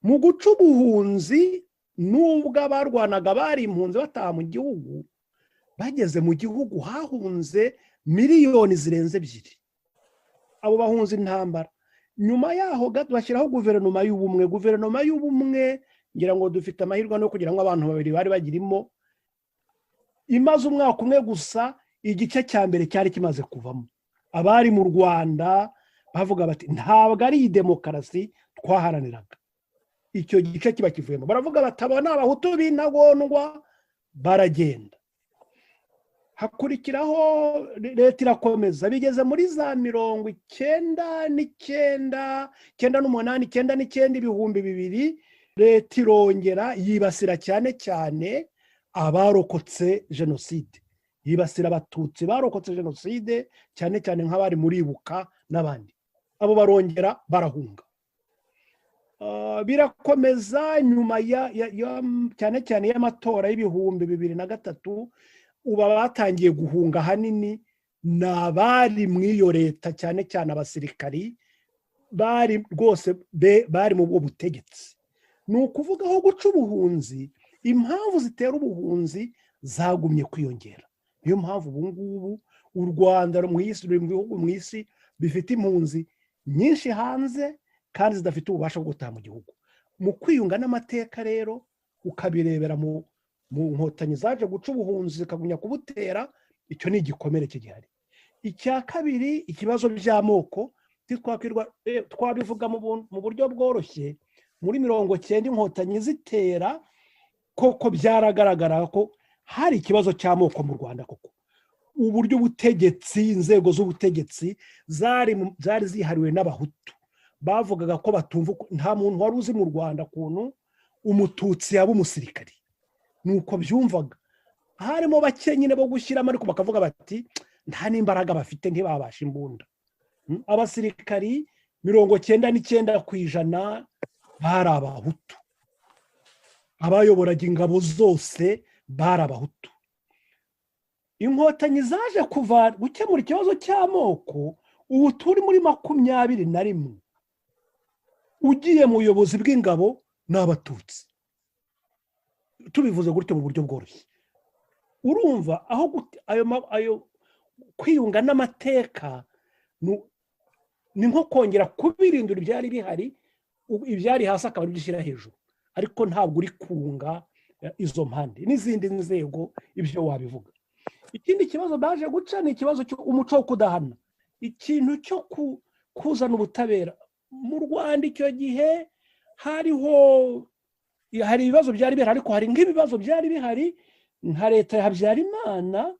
mu guca ubuhunzi? Nubwo abarwanaga bari impunzi bataha mu gihugu, bageze mu gihugu hahunze miliyoni zirenze 2. Abo bahunze intambara. Nyuma yaho gato bashyiraho guverinoma y'ubumwe. Guverinoma y'ubumwe ngira ngo dufite amahirwe no kugira ngo abantu babiri bari bagirimo, imaze umwaka umwe gusa. Igice cya mbere cyari kimaze kuvamo. Abari mu Rwanda bavuga bati ntabwo ari demokarasi twaharaniraga. Icyo gice kiba kivuyemo. Baravuga batabona abahutu b'intagondwa, baragenda. Hakurikiraho leta irakomeza, bigeze muri za 99, 98, 2000, leta irongera yibasira cyane cyane abarokotse jenoside. Yibasira abatutsi barokotse jenoside cyane cyane nk'abari muri Ibuka n'abandi. Abo barongera barahunga. Birakomeza nyuma cyane cyane y'amatora y'ibihumbi 2003. Uba batangiye guhunga hanini n'abari mu iyo leta, cyane cyane abasirikari bari rwose bari mu bwo butegetsi. Ni ukuvuga aho guca ubuhunzi, impamvu zitera ubuhunzi zagumye kwiyongera. Niyo mpamvu ubu ngubu u Rwanda mu isi, ruri mu bihugu mu isi bifite impunzi nyinshi hanze kandi zidafite ububasha bwo gutaha mu gihugu. Mu kwiyunga n'amateka rero ukabirebera mu nkotanyi zaje guca ubuhunzi zikagumya kubutera, icyo ni igikomere kigihari. Icya kabiri, ikibazo by'amoko twabivuga mu buryo bworoshye. Muri 90 inkotanyi zitera, koko byaragaragara ko hari ikibazo cy'amoko mu Rwanda. Koko uburyo ubutegetsi, inzego z'ubutegetsi zari zihariwe n'abahutu. Bavugaga ko batumva, nta muntu wari uzi mu Rwanda kuntu umututsi yaba umusirikari. Nuko byumvaga. Harimo bake nyine bo gushyiramo, ariko bakavuga bati nta n'imbaraga bafite, ntibabasha imbunda. Abasirikari 99% bari abahutu. Abayoboraga ingabo zose bari abahutu. Inkotanyi zaje kuva gukemura ikibazo cy'amoko. Ubu turi muri 21. Ugiye mu buyobozi bw'ingabo n'abatutsi. Tubivuze gutyo mu buryo bworoshye. Urumva aho ayo kwiyunga n'amateka ni nko kongera kubirindura ibyari bihari, ibyari hasi akaba bishyira hejuru, ariko ntabwo uri kunga izo mpande n'izindi nzego. Ibyo wabivuga. Ikindi kibazo baje guca ni ikibazo cy'umuco wo kudahana, ikintu cyo kuzana ubutabera mu Rwanda. Icyo gihe hari ibibazo byari bihari, ariko hari nk'ibibazo byari bihari nka leta ya Habyarimana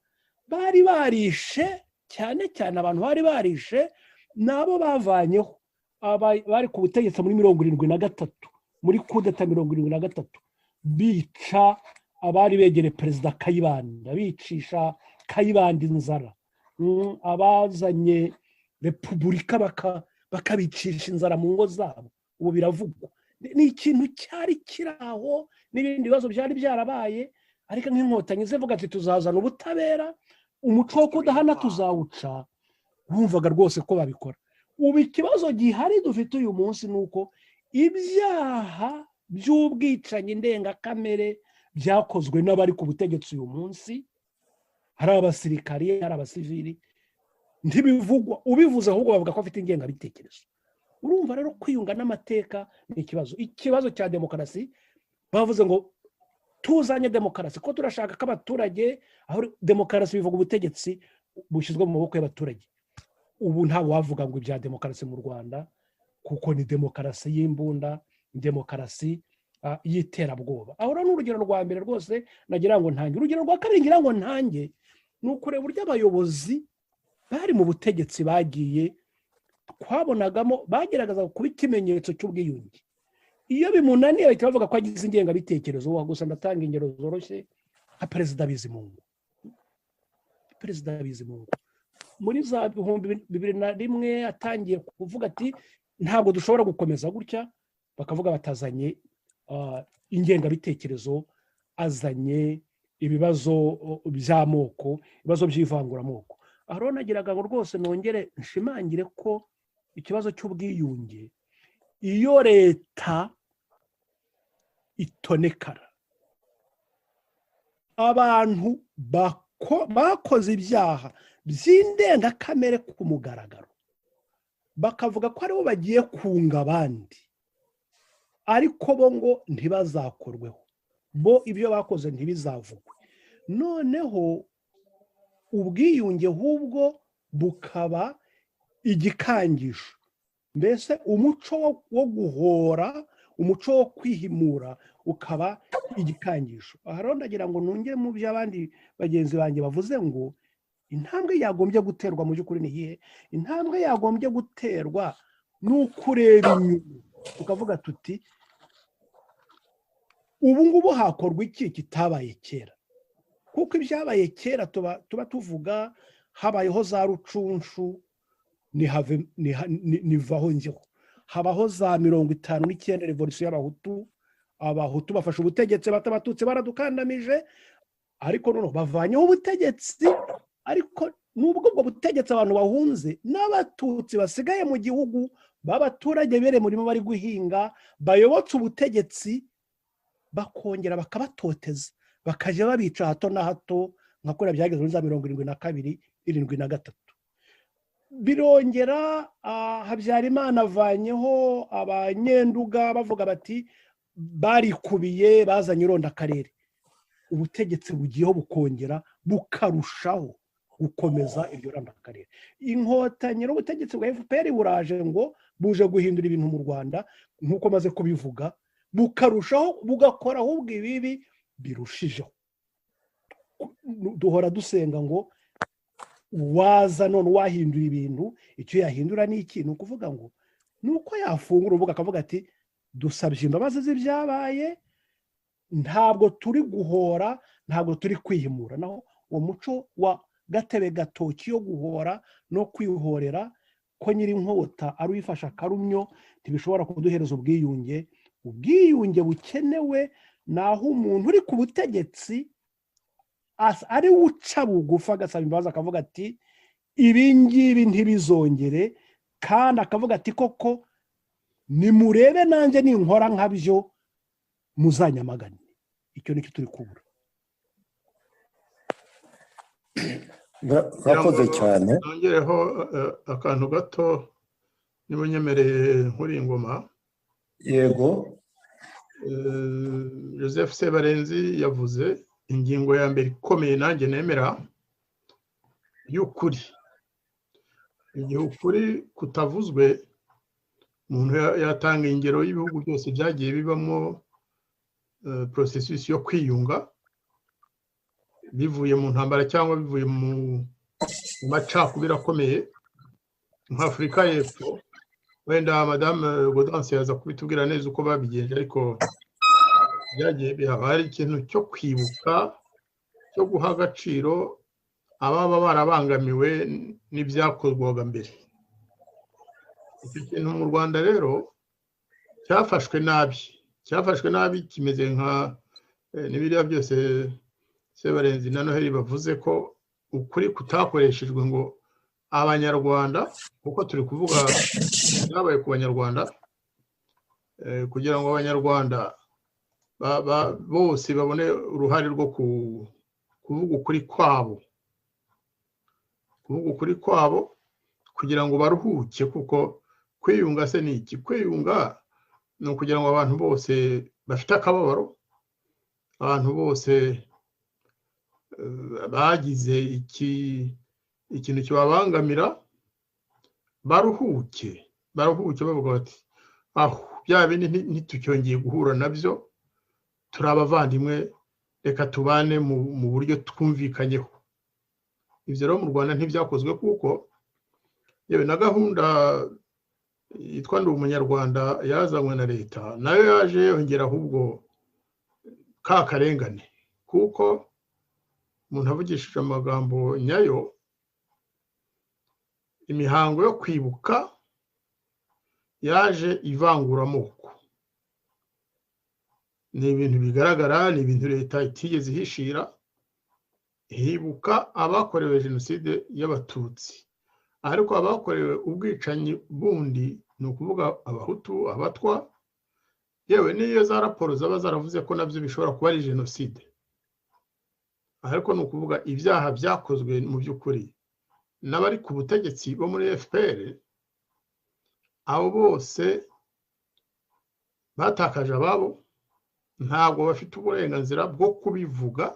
bari barishe, cyane cyane abantu bari barishe nabo bavanyeho bari ku butegetsi muri 73, muri kudeta 73, bica abari begere perezida Kayibanda, bicisha Kayibanda inzara. Abazanye repubulika bakabicisha inzara mu ngo zabo. Ubu biravugwa. Ni ikintu cyari kiraho, n'ibindi bibazo byari byarabaye, ariko nk'inkotanyi zivuga ati tuzazana ubutabera, umuco wo kudahana tuzawuca. Bumvaga rwose ko babikora. Ubu ikibazo gihari dufite uyu munsi ni uko ibyaha by'ubwicanyi ndengakamere byakozwe n'abari ku butegetsi uyu munsi, hari abasirikari, hari abasivili, ntibivugwa. Ubivuze ahubwo bavuga ko afite ingengabitekerezo. Urumva rero kwiyunga n'amateka ni ikibazo cya demokarasi. Bavuze ngo tuzanye demokarasi, ko turashaka ko abaturage, aho demokarasi bivuga ubutegetsi bushyizwe mu maboko y'abaturage. Ubu ntabwo wavuga ngo ibya demokarasi mu Rwanda, kuko ni demokarasi y'imbunda, demokarasi y'iterabwoba. Aho rero n'urugero rwa mbere rwose nagira ngo ntange. Urugero rwa kabiri ngira ngo ntange ni ukureba uburyo abayobozi bari mu butegetsi bagiye, twabonagamo bagerageza kuba ikimenyetso cy'ubwiyunge. Iyo bimunaniye bahita bavuga ko agize ingengabitekerezo. Gusa ndatanga ingero zoroshye nka Perezida Bizimungu. perezida Bizimungu muri za 2001 atangiye kuvuga ati ntabwo dushobora gukomeza gutya, bakavuga batazanye ingengabitekerezo, azanye ibibazo by'amoko, ibibazo by'ivanguramoko. Aho rero nagiraga ngo rwose nongere nshimangire ko ikibazo cy'ubwiyunge, iyo leta itonekara, abantu bakoze ibyaha by'indengakamere ku mugaragaro, bakavuga ko aribo bagiye kunga abandi, ariko bo ngo ntibazakorweho, bo ibyo bakoze ntibizavugwe. Noneho ubwiyunge ahubwo bukaba igikangisho, mbese umuco wo guhora, umuco wo kwihimura ukaba igikangisho. Aha rero ndagira ngo nongere mu by'abandi bagenzi banjye bavuze ngo intambwe yagombye guterwa mu by'ukuri ni iyihe? Intambwe yagombye guterwa ni ukureba inyuma, tukavuga tuti ubu ngubu hakorwa iki kitabaye kera? Kuko ibyabaye kera tuba tuvuga habayeho za rucunshu nivaho njyeho, habaho za 59 revolution y'abahutu, abahutu bafashe ubutegetsi, batabatutsi baradukandamije, ariko noneho bavanyeho ubutegetsi, ariko nubwo ubwo butegetsi abantu bahunze n'abatutsi basigaye mu gihugu b'abaturage bere murimo bari guhinga, bayobotse ubutegetsi, bakongera bakabatoteza, bakajya babica hato na hato, nka kuriya byageze muri za 72 73. Birongera Habyarimana avanyeho abanyenduga bavuga bati barikubiye, bazanye ironda akarere, ubutegetsi bugiyeho bukongera bukarushaho gukomeza iryo ronda akarere. Inkotanyi n'ubutegetsi bwa FPR buraje ngo buje guhindura ibintu mu Rwanda, nk'uko maze kubivuga, bukarushaho bugakora ahubwo ibibi birushijeho. Duhora dusenga ngo waza none wahindura ibintu, icyo yahindura ni iki? Ni ukuvuga ngo nuko yafungura urubuga akavuga ati dusabye imbabazi z'ibyabaye, ntabwo turi guhora, ntabwo turi kwihimura. Naho uwo muco wa gatebe gatoki yo guhora no kwihorera ko nyiri inkota ari wifasha akarumyo ntibishobora kuduhereza ubwiyunge. Ubwiyunge bukenewe naho umuntu uri ku butegetsi ari uca bugufa agasaba imbabazi, akavuga ati ibi ngibi ntibizongere, kandi akavuga ati koko nimurebe nanjye ninkora nkabyo muzanyamagane. Icyo nicyo turi kubura. Murakoze cyane. Nongereho akantu gato nimunyemereye nkuri ingoma. Yego. Joseph Sebarenzi yavuze ingingo ya mbere ikomeye nanjye nemera y'ukuri. Igihe ukuri kutavuzwe, umuntu yatanga ingero y'ibihugu byose byagiye bibamo processus yo kwiyunga bivuye mu ntambara cyangwa bivuye mu macakubiri akomeye. Nk'Afurika y'Epfo, wenda Madame Gaudence yaza kubitubwira neza uko babigenje, ariko byagiye bihaba. Hari ikintu cyo kwibuka, cyo guha agaciro ababa barabangamiwe n'ibyakorwaga mbere. Iki kintu mu Rwanda rero cyafashwe nabi, kimeze nka n'ibiriya byose Sebarenzi na Noheli bavuze ko ukuri kutakoreshejwe ngo abanyarwanda, kuko turi kuvuga byabaye ku banyarwanda, kugira ngo abanyarwanda bose babone uruhare rwo kuvuga ukuri kwabo, kugira ngo baruhuke. Kuko kwiyunga se ni iki? Kwiyunga ni ukugira ngo abantu bose bafite akababaro, abantu bose bagize ikintu kibabangamira, baruhuke bavuga bati bya bindi ntitucyongeye guhura nabyo, turi abavandimwe, reka tubane mu buryo twumvikanyeho. Ibyo rero mu Rwanda ntibyakozwe, kuko yewe na gahunda yitwa Ndi Umunyarwanda yazanywe na leta nayo yaje yongera ahubwo ka karengane, kuko umuntu avugishije amagambo nyayo, imihango yo kwibuka yaje ivangura amoko. Ni ibintu bigaragara, ni ibintu leta itigeze ihishira. Hibuka abakorewe jenoside y'abatutsi, ariko abakorewe ubwicanyi bundi ni ukuvuga abahutu, abatwa, yewe n'iyo za raporo zaba zaravuze ko nabyo bishobora kuba ari jenoside, ariko ni ukuvuga ibyaha byakozwe mu by'ukuri n'abari ku butegetsi bo muri FPR. Abo bose batakaje ababo, ntabwo bafite uburenganzira bwo kubivuga.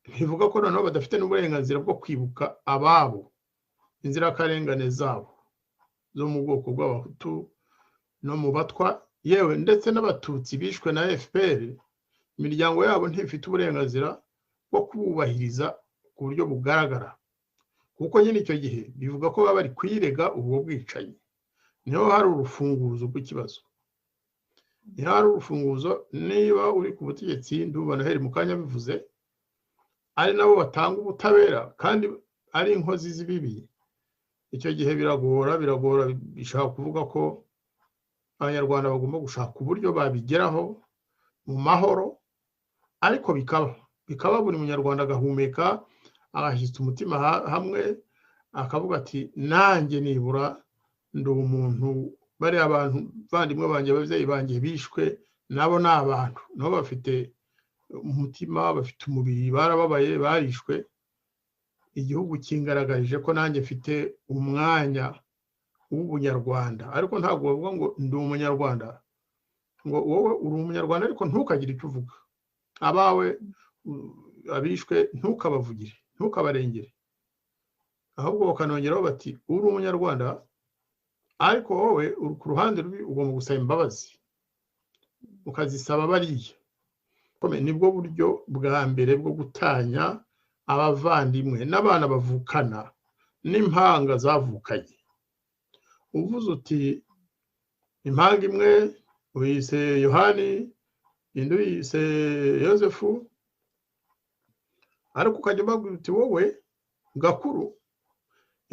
Bivuga ko noneho badafite n'uburenganzira bwo kwibuka ababo, inzirakarengane zabo zo mu bwoko bw'abahutu no mu batwa, yewe ndetse n'abatutsi bishwe na FPR. Imiryango yabo ntifite uburenganzira bwo kububahiriza ku buryo bugaragara, kuko nyine icyo gihe bivuga ko baba bari kwirega ubwo bwicanyi. Niho hari urufunguzo rw'ikibazo, niho hari urufunguzo. Niba uri ku butegetsi, ndumva Noheli mu kanya bivuze, ari nabo batanga ubutabera kandi ari inkozi z'ibibi, icyo gihe biragora. Bishaka kuvuga ko abanyarwanda bagomba gushaka uburyo babigeraho mu mahoro, ariko bikaba buri munyarwanda agahumeka, agashyitsa umutima hamwe, akavuga ati nanjye nibura ndi umuntu. Bari abantu bandimwe banjye, ababyeyi banjye bishwe, nabo ni abantu, nabo bafite umutima, bafite umubiri, barababaye, barishwe. Igihugu kingaragarije ko nanjye mfite umwanya w'ubunyarwanda, ariko ntabwo bavuga ngo ndi umunyarwanda, ngo wowe uri umunyarwanda ariko ntukagire icyo uvuga. Abawe abishwe ntukabavugire, ntukabarengere, ahubwo bakanongeraho bati uri umunyarwanda ariko wowe uri ku ruhande rubi, ugomba gusaba imbabazi ukazisaba bariya. Nibwo buryo bwa mbere bwo gutanya abavandimwe n'abana bavukana n'impanga zavukanye. Uvuze uti impanga imwe uyise Yohani, indi uyise Yosefu, ariko ukajya ubabwira uti wowe gakuru,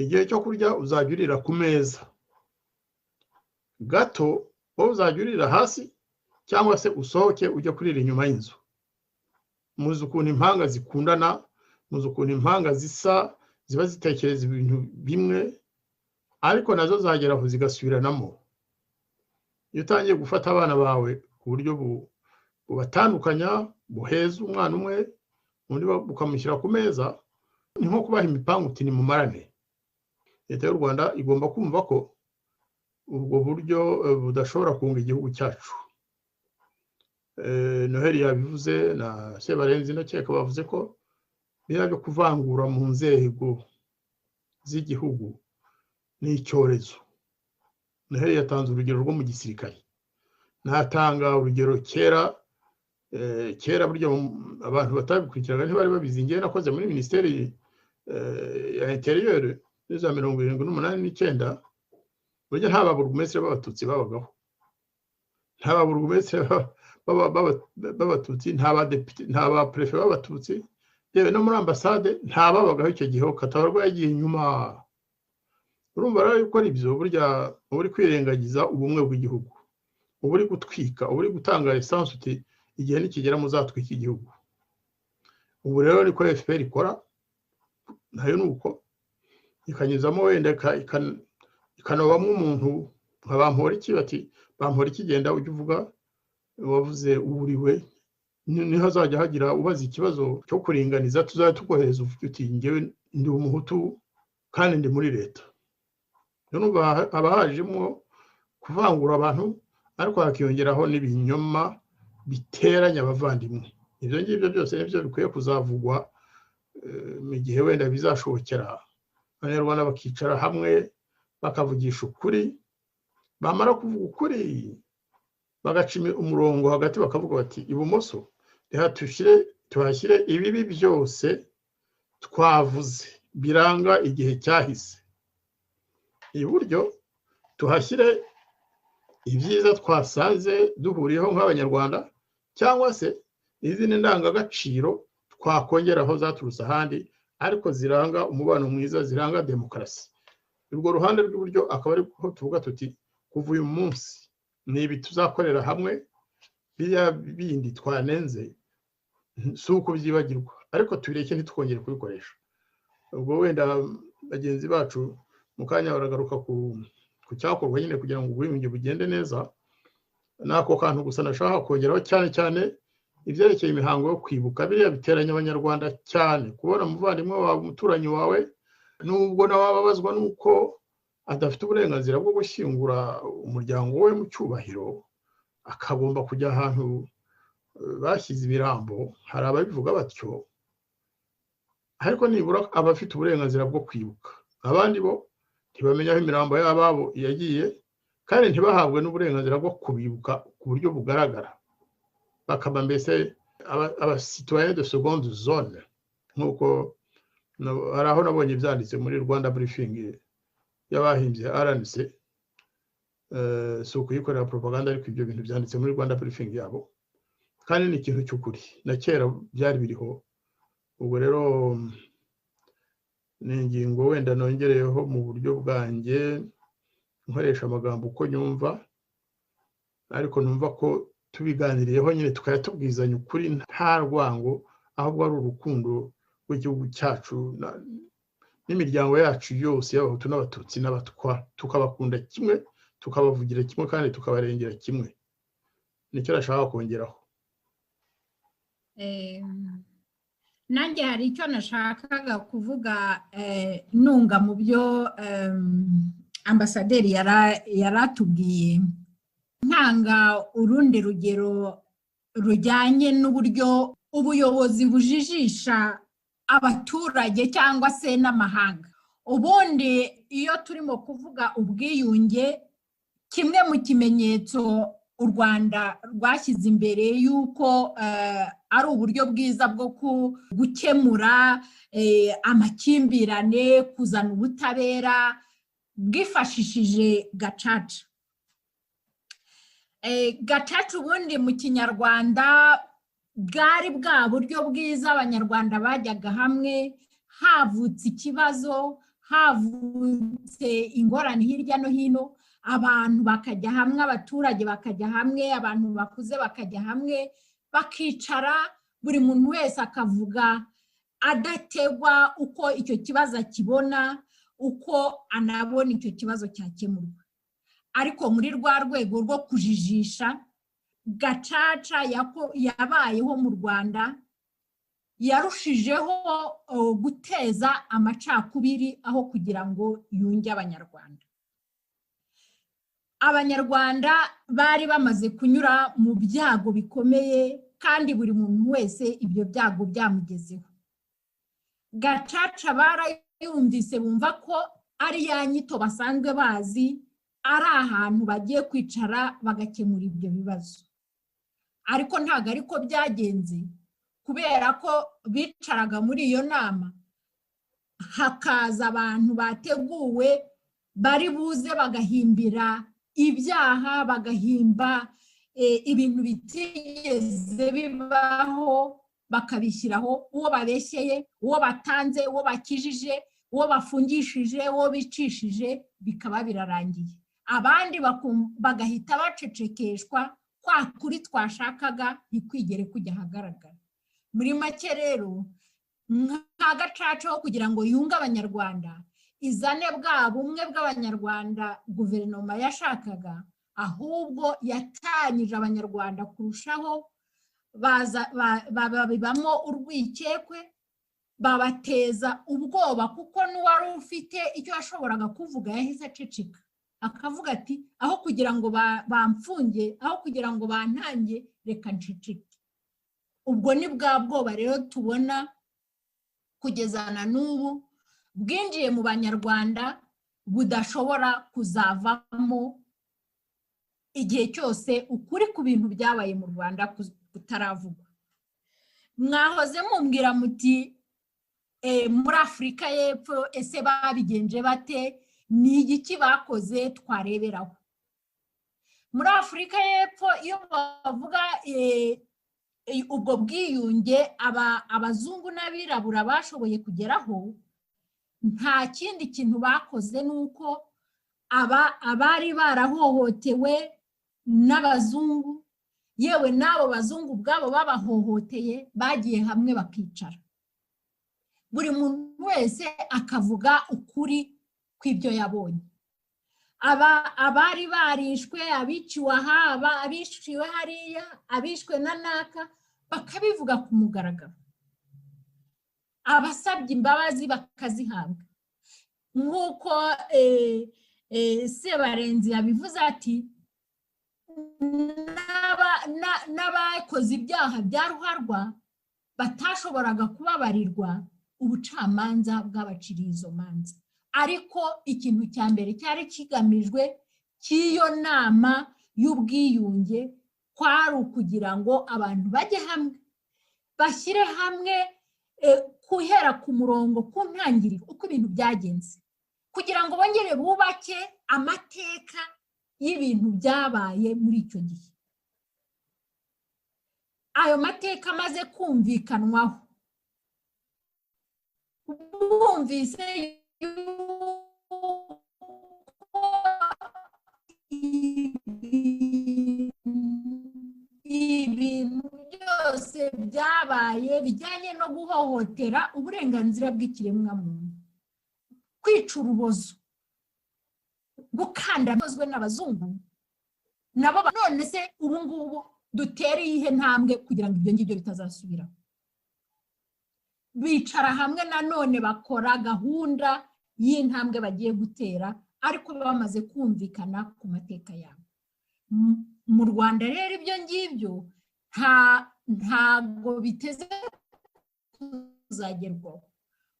igihe cyo kurya uzajya urira ku meza, gato wowe uzajya urira hasi, cyangwa se usohoke ujya kurira inyuma y'inzu. Muzi ukuntu impanga zikundana, muzi ukuntu impanga zisa, ziba zitekereza ibintu bimwe, ariko nazo zagera aho zigasubiranamo. Iyo utangiye gufata abana bawe ku buryo bubatandukanya, buheza umwana umwe, undi bukamushyira ku meza, ni nko kubaha imipangu uti nimumarane. Leta y'u Rwanda igomba kumva ko ubwo buryo budashobora kunga igihugu cyacu. Noheli yabivuze na Sebarenzi ndakeka bavuze ko biriya byo kuvangura mu nzego z'igihugu ni icyorezo. Noheli yatanze urugero rwo mu gisirikare, natanga urugero kera burya abantu batabikurikiraga ntibari babizi. Ngewe nakoze muri minisiteri ya interieur za 1978, burya nta baburugumesitiri b'abatutsi babagaho, nta baburugumesitiri b'abatutsi, nta badepite, nta baprefe b'abatutsi, yewe no muri ambasade nta babagaho icyo gihe. Katabarwa yagiye inyuma. Urumva rero yuko ari ibyo burya uri kwirengagiza ubumwe bw'igihugu, uba uri gutwika, uba uri gutanga esanse uti igihe nikigera muzatwika igihugu. Ubu rero niko FPR ikora, nayo ni uko ikanyuzamo wenda ikanobamo umuntu nka Bamporiki, bati Bamporiki genda ujye uvuga wavuze uburiwe, niho hazajya hagira ubaza ikibazo cyo kuringaniza, tuzajya tukohereza uti ngewe ndi umuhutu kandi ndi muri leta. Haba hajemo kuvangura abantu, ariko hakiyongeraho n'ibinyoma biteranya abavandimwe. Ibyo ngibyo byose nibyo bikwiye kuzavugwa mu gihe wenda bizashobokera abanyarwanda bakicara hamwe bakavugisha ukuri. Bamara kuvuga ukuri bagaca umurongo hagati, bakavuga bati ibumoso reka tuhashyire ibibi byose twavuze biranga igihe cyahise, iburyo tuhashyire ibyiza twasanze duhuriyeho nk'abanyarwanda, cyangwa se izindi ndangagaciro twakongeraho zaturutse ahandi ariko ziranga umubano mwiza, ziranga demokarasi. Urwo ruhande rw'iburyo akaba ariho tuvuga tuti kuva uyu munsi ni ibi tuzakorera hamwe, biriya bindi twanenze si uko byibagirwa ariko tubireke ntitwongere kubikoresha. Ubwo wenda bagenzi bacu mu kanya baragaruka ku cyakorwa nyine kugira ngo ubwiyunge bugende neza. Nako kantu gusa nashaka kongeraho cyane cyane ibyerekeye imihango yo kwibuka, biriya biteranya abanyarwanda cyane. Kubona umuvandimwe wawe, umuturanyi wawe, nubwo nawe ababazwa nuko adafite uburenganzira bwo gushyingura umuryango we mu cyubahiro, akagomba kujya ahantu bashyize ibirambo. Hari ababivuga batyo, ariko nibura abafite uburenganzira bwo kwibuka. Abandi bo ntibamenya aho imirambo y'ababo yagiye kandi ntibahabwe n'uburenganzira bwo kubibuka ku buryo bugaragara, bakaba mbese abasitoyen de seconde zone. Nk'uko hari aho nabonye byanditse muri Rwanda briefing y'abahimbye RNC, si ukuyikorera propaganda ariko ibyo bintu byanditse muri Rwanda briefing yabo kandi ni ikintu cy'ukuri, na kera byari biriho. Ubwo rero ni ingingo wenda nongereyeho mu buryo bwanjye, nkoresha amagambo uko nyumva, ariko numva ko tubiganiriyeho nyine tukayatubwizanya ukuri nta rwango, ahubwo ari urukundo rw'igihugu cyacu n'imiryango yacu yose y'abahutu n'abatutsi n'abatwa, tukabakunda kimwe, tukabavugira kimwe kandi tukabarengera kimwe. Nicyo nashaka kongeraho. Nanjye hari icyo nashakaga kuvuga nunga mu byo ambasaderi yaratubwiye, ntanga urundi rugero rujyanye n'uburyo ubuyobozi bujijisha abaturage cyangwa se n'amahanga. Ubundi iyo turimo kuvuga ubwiyunge, kimwe mu kimenyetso u Rwanda rwashyize imbere y'uko ari uburyo bwiza bwo gukemura amakimbirane, kuzana ubutabera, bwifashishije gacaca. Gacaca ubundi mu kinyarwanda bwari bwa buryo bwiza abanyarwanda bajyaga hamwe, havutse ikibazo, havutse ingorane hirya no hino, abantu bakajya hamwe, abaturage bakajya hamwe, abantu bakuze bakajya hamwe, bakicara buri muntu wese akavuga adategwa uko icyo kibazo akibona, uko anabona icyo kibazo cyakemurwa. Ariko muri rwa rwego rwo kujijisha, gacaca yabayeho mu Rwanda yarushijeho guteza amacakubiri aho kugira ngo yunge abanyarwanda. Abanyarwanda bari bamaze kunyura mu byago bikomeye kandi buri muntu wese ibyo byago byamugezeho. Gacaca barayumvise bumva ko ari ya nyito basanzwe bazi, ari ahantu bagiye kwicara bagakemura ibyo bibazo. Ariko ntabwo ariko byagenze, kubera ko bicaraga muri iyo nama hakaza abantu bateguwe bari buze bagahimbira ibyaha, bagahimba ibintu bitigeze bibaho, bakabishyiraho uwo babeshyeye, uwo batanze, uwo bakijije, uwo bafungishije, uwo bicishije, bikaba birarangiye. Abandi bagahita bacecekeshwa, kwa kuri twashakaga ntikwigere kujya ahagaragara. Muri make rero nka gacaca ho kugira ngo yunge abanyarwanda, izane bwa bumwe bw'abanyarwanda guverinoma yashakaga, ahubwo yatanyije abanyarwanda kurushaho, babibamo urwikekwe, babateza ubwoba, kuko n'uwari ufite icyo yashoboraga kuvuga yahise aceceka, akavuga ati aho kugira ngo bamfunge, aho kugira ngo bantange, reka nceceke. Ubwo ni bwa bwoba rero tubona kugeza na n'ubu bwinjiye mu banyarwanda, budashobora kuzavamo igihe cyose ukuri ku bintu byabaye mu Rwanda kutaravugwa. Mwahoze mumbwira muti muri Afurika y'Epfo ese babigenje bate, ni igiki bakoze twareberaho. Muri Afurika y'Epfo iyo bavuga ubwo bwiyunge abazungu n'abirabura bashoboye kugeraho, nta kindi kintu bakoze ni uko abari barahohotewe n'abazungu, yewe n'abo bazungu ubwabo babahohoteye, bagiye hamwe bakicara, buri muntu wese akavuga ukuri kw'ibyo yabonye. Abari barishwe, abiciwe aha, abiciwe hariya, abishwe na naka, bakabivuga ku mugaragaro, abasabye imbabazi bakazihabwa. Nk'uko Sebarenzi yabivuze ati, n'abakoze ibyaha bya ruharwa batashoboraga kubabarirwa, ubucamanza bw'abaciriye izo manza. Ariko ikintu cya mbere cyari kigamijwe cy'iyo nama y'ubwiyunge kwari ukugira ngo abantu bajye hamwe, bashyire hamwe guhera ku murongo, ku ntangiriro uko ibintu byagenze, kugira ngo bongere bubake amateka y'ibintu byabaye muri icyo gihe. Ayo mateka amaze kumvikanwaho, bumvise ibintu byose byabaye bijyanye no guhohotera uburenganzira bw'ikiremwamuntu, kwica urubozo, gukandamizwa n'abazungu nabo. None se ubu ngubu dutere iyihe ntambwe kugira ngo ibyo ngibyo bitazasubira? Bicara hamwe nanone bakora gahunda y'intambwe bagiye gutera, ariko bamaze kumvikana ku mateka yabo. Mu Rwanda rero ibyo ngibyo ntago biteze kuzagerwaho,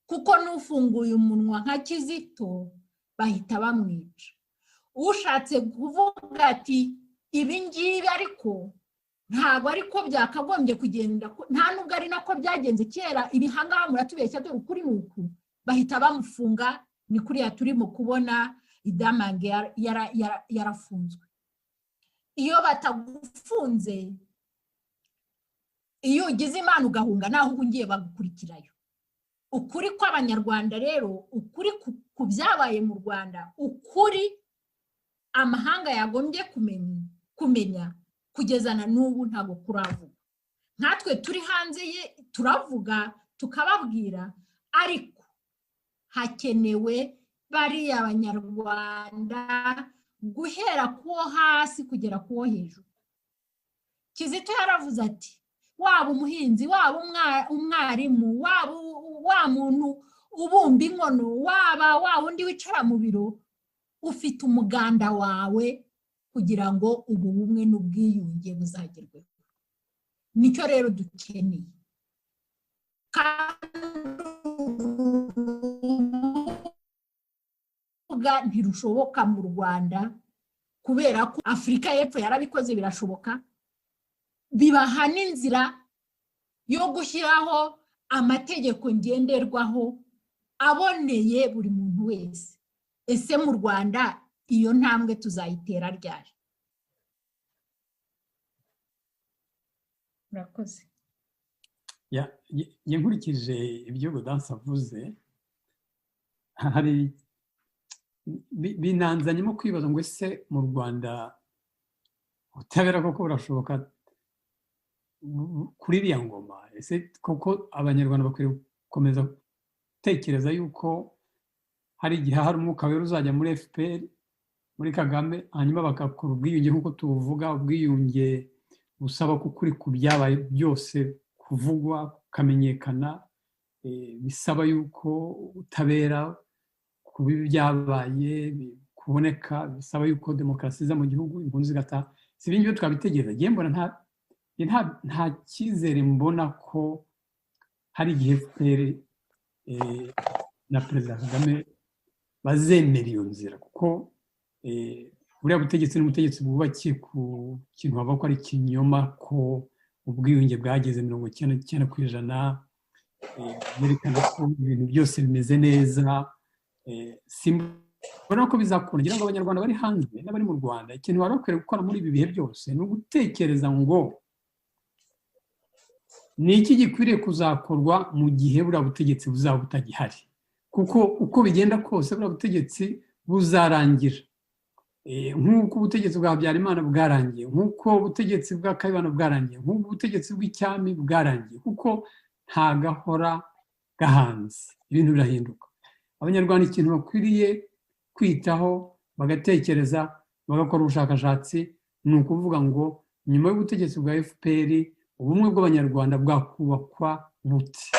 kuko n'ufunguye umunwa nka Kizito bahita bamwica. Ushatse kuvuga ati ibi ngibi ariko ntabwo ariko byakagombye kugenda, nta nubwo ari nako byagenze kera, ibi hangaha muratubeshya dore ukuri ni uku, bahita bamufunga. Ni kuriya turimo kubona Idamange yarafunzwe. Iyo batagufunze, iyo ugize Imana ugahunga, naho uhungiye bagukurikirayo. Ukuri kw'Abanyarwanda rero, ukuri ku byabaye mu Rwanda, ukuri amahanga yagombye kumenya kugeza na n'ubu ntabwo kuravuga. Nkatwe turi hanze ye turavuga tukababwira, ariko hakenewe bariya Abanyarwanda guhera kuwo hasi kugera kuwo hejuru. Kizito yaravuze ati, waba umuhinzi, waba umwarimu, waba wa muntu ubumba inkono, waba wa wundi wicara mu biro, ufite umuganda wawe kugira ngo ubu bumwe n'ubwiyunge buzagerweho. Nicyo rero dukeneye. Ntirushoboka mu Rwanda kubera ko Afurika y'Epfo yarabikoze birashoboka, bibaha n'inzira yo gushyiraho amategeko ngenderwaho aboneye buri muntu wese. Ese mu Rwanda iyo ntambwe tuzayitera ryari? Murakoze. Nkurikije ibyo Gaudence avuze, hari binanzanyemo kwibaza ngo ese mu Rwanda ubutabera koko burashoboka kuri iriya ngoma? Ese koko Abanyarwanda bakwiriye gukomeza gutekereza yuko hari igihe hari umwuka wera uzajya muri FPR, muri Kagame, hanyuma bagakora ubwiyunge nk'uko tuvuga, ubwiyunge busaba ko ukuri ku byabaye byose kuvugwa, kukamenyekana, bisaba yuko ubutabera ku bibi byabaye kuboneka, bisaba yuko demokarasi iza mu gihugu, impunzi zigataha. Si ibindi byo twabitegereza. Ngiye mbona nta cyizere mbona ko hari igihe FPR na Perezida Kagame bazemera iyo nzira, kuko buriya butegetsi ni ubutegetsi bwubakiye ku kintu bavuga ko ari ikinyoma, ko ubwiyunge bwageze 99%, byerekana ko ibintu byose bimeze neza. Simbona ko bizakunda. Ngira ngo Abanyarwanda bari hanze n'abari mu Rwanda, ikintu bari bakwiye gukora muri ibi bihe byose ni ugutekereza ngo ni iki gikwiriye kuzakorwa mu gihe buriya butegetsi buzaba butagihari? Kuko uko bigenda kose buriya butegetsi buzarangira. Nk'uko ubutegetsi bwa Habyarimana bwarangiye, nk'uko ubutegetsi bwa Kayibanda bwarangiye, nk'uko ubutegetsi bw'icyami bwarangiye, kuko nta gahora gahanze, ibintu birahinduka. Abanyarwanda ikintu bakwiriye kwitaho bagatekereza bagakora ubushakashatsi ni ukuvuga ngo nyuma y'ubutegetsi bwa FPR ubumwe bw'abanyarwanda bwakubakwa bute?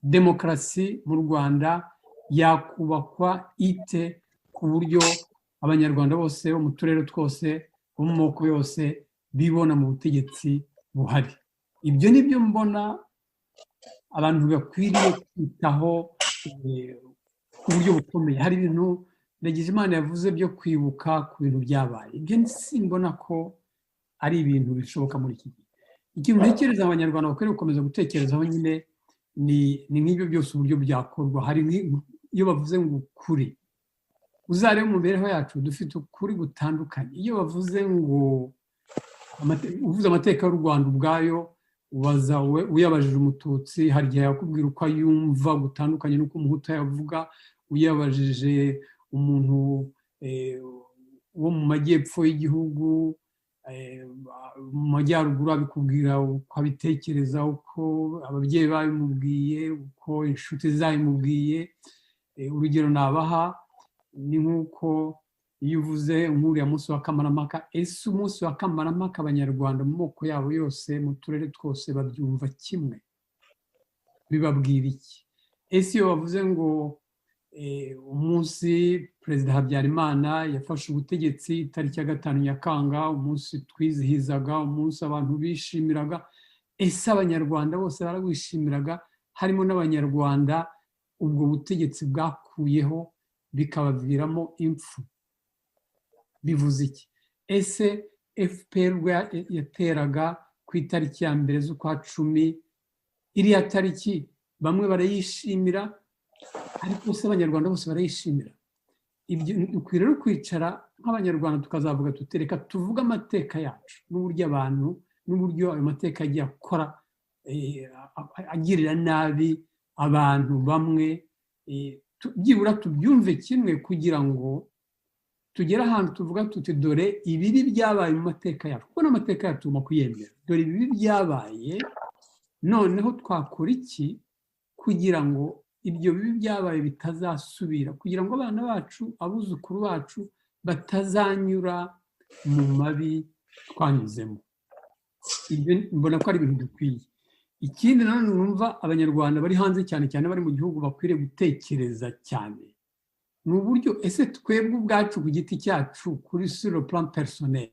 Demokarasi mu Rwanda yakubakwa ite ku buryo abanyarwanda bose bo mu turere twose bo mu moko yose bibona mu butegetsi buhari? Ibyo ni byo mbona abantu bakwiriye kwitaho ku buryo bukomeye. Hari ibintu Ndagijimana yavuze byo kwibuka ku bintu byabaye. Ibyo simbona ko ari ibintu bishoboka muri iki gihe. Ikintu ntekereza abanyarwanda bakwiriye gukomeza gutekerezaho nyine ni nk'ibyo byose uburyo byakorwa. Hari iyo bavuze ngo ukuri, uzarebe mu mibereho yacu dufite ukuri gutandukanye. Iyo bavuze ngo uvuze amateka y'u Rwanda ubwayo, ubaza uyabajije Umututsi hari igihe yakubwira uko ayumva gutandukanye n'uko Umuhutu yavuga. Uyabajije umuntu wo mu majyepfo y'igihugu, mu majyaruguru abikubwira uko abitekereza, uko ababyeyi babimubwiye, uko inshuti zabimubwiye. Urugero nabaha ni nk'uko iyo uvuze nk'uriya munsi wa Kamarampaka, ese umunsi wa Kamarampaka abanyarwanda mu moko yabo yose mu turere twose babyumva kimwe? Bibabwira iki? Ese iyo bavuze ngo umunsi Perezida Habyarimana yafashe ubutegetsi itariki ya 5 Nyakanga, umunsi twizihizaga, umunsi abantu bishimiraga, ese abanyarwanda bose barawishimiraga? Harimo n'abanyarwanda ubwo butegetsi bwakuyeho bikabaviramo impfu. Bivuze iki? Ese FPR yateraga ku itariki ya 1 z'ukwa 10, iriya tariki bamwe barayishimira ariko se abanyarwanda bose barayishimira? Ibyo dukwiriye rero kwicara nk'abanyarwanda tukazavuga tutereka tuvuga amateka yacu n'uburyo abantu n'uburyo ayo mateka agiye akora agirira nabi abantu bamwe, byibura tubyumve kimwe kugira ngo tugere ahantu tuvuga tuti dore ibibi byabaye mu mateka yacu, kuko n'amateka yacu tugomba kuyemera. Dore ibibi byabaye, noneho twakora iki kugira ngo ibyo bibi byabaye bitazasubira, kugira ngo abana bacu abuzukuru bacu batazanyura mu mabi twanyuzemo. Ibyo mbona ko ari ibintu dukwiye. Ikindi nanone numva abanyarwanda bari hanze cyane cyane bari mu gihugu bakwiriye gutekereza cyane ni uburyo ese twebwe ubwacu ku giti cyacu kuri sur le plan personnel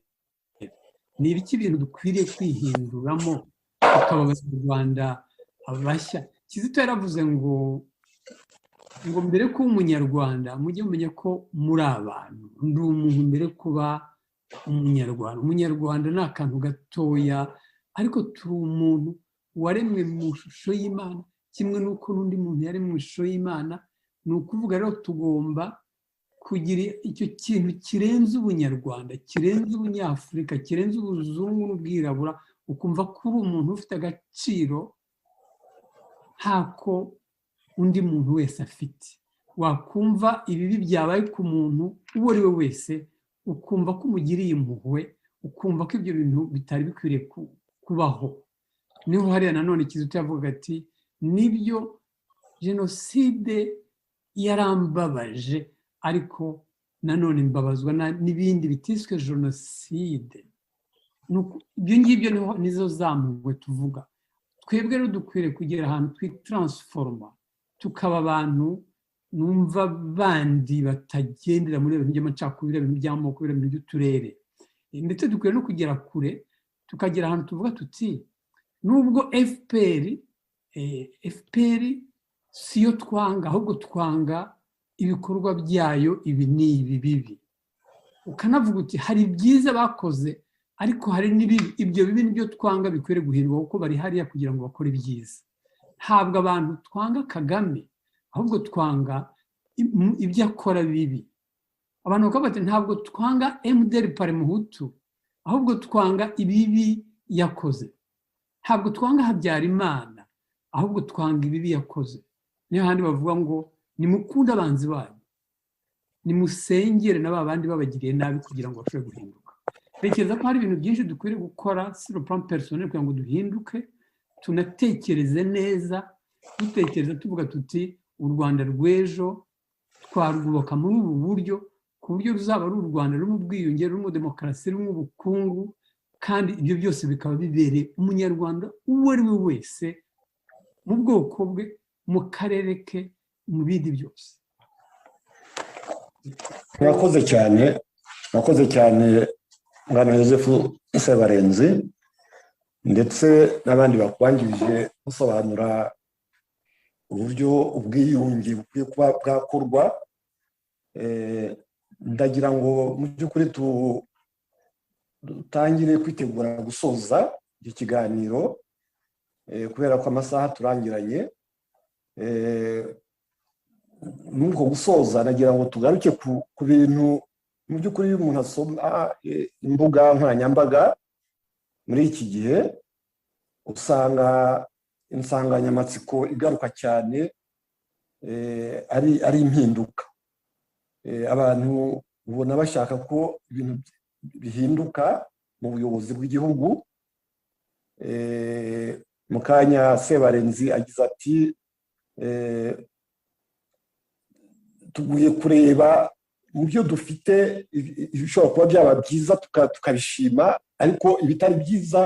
ni ibiki ibintu dukwiriye kwihinduramo tukaba abanyarwanda abashya. Kizito yaravuze ngo mbere ko umunyarwanda mujye mumenya ko muri abantu, ndi umuntu mbere kuba umunyarwanda. Umunyarwanda ni akantu gatoya ariko turi umuntu waremwe mu ishusho y'Imana kimwe n'uko n'undi muntu yaremwe mu ishusho y'Imana. Ni ukuvuga rero tugomba kugira icyo kintu kirenze ubunyarwanda, kirenze ubunyafurika, kirenze ubuzungu n'ubwirabura, ukumva ko uri umuntu ufite agaciro ntako undi muntu wese afite. Wakumva ibibi byabaye ku muntu uwo ari we wese ukumva ko umugiriye impuhwe, ukumva ko ibyo bintu bitari bikwiriye kubaho. Niho hariya nanone Kizito yavuga ati nibyo jenoside yarambabaje ariko nanone mbabazwa n'ibindi bitiswe jenoside. Ibyo ngibyo nizo zampuhwe tuvuga. Twebwe rero dukwiriye kugera ahantu twitaransforoma tukaba abantu numva bandi batagendera muri ibintu by'amacakubiri, ibintu by'amoko, ibintu by'uturere. Ndetse dukwiriye no kugera kure tukagera ahantu tuvuga tuti nubwo FPR siyo twanga, ahubwo twanga ibikorwa byayo ibi n'ibi bibi. Ukanavuga uti hari byiza bakoze ariko hari n'ibibi, ibyo bibi nibyo twanga bikwiriye guhindurwa kuko bari hariya kugira ngo bakore ibyiza. Ntabwo abantu twanga Kagame, ahubwo twanga ibyo akora bibi. Abantu bakavuga bati ntabwo twanga MDR Parmehutu, ahubwo twanga ibibi yakoze. ntabwo twanga Habyarimana ahubwo twanga ibibi yakoze. Niyo handi bavuga ngo nimukunde abanzi banyu, nimusengere na ba bandi babagiriye nabi kugira ngo bashobore guhinduka. Tekereza ko hari ibintu byinshi dukwiriye gukora sur le plan personnel kugira ngo duhinduke, tunatekereze neza, dutekereza tuvuga tuti u Rwanda rw'ejo twarwubaka muri ubu buryo, ku buryo ruzaba ari u Rwanda rurimo ubwiyunge, rurimo demokarasi, rurimo ubukungu, kandi ibyo byose bikaba bibereye umunyarwanda uwo ari we wese mu bwoko bwe, mu karere ke, mu bindi byose. murakoze cyane Bwana Joseph Sebarenzi, ndetse n'abandi bakwangirije gusobanura uburyo ubwiyunge bukwiye kuba bwakorwa. Ndagira ngo mu by'ukuri dutangire kwitegura gusoza iki kiganiro kubera ko amasaha turangiranye. Nuko gusoza nagira ngo tugaruke ku bintu mu by'ukuri iyo umuntu asoma imbuga nkoranyambaga muri iki gihe usanga insanganyamatsiko igaruka cyane ari impinduka. Abantu ubona bashaka ko ibintu bihinduka mu buyobozi bw'igihugu. Mu kanya Sebarenzi agize ati tuguye kureba mu byo dufite ibishobora kuba byaba byiza tukabishima, ariko ibitari byiza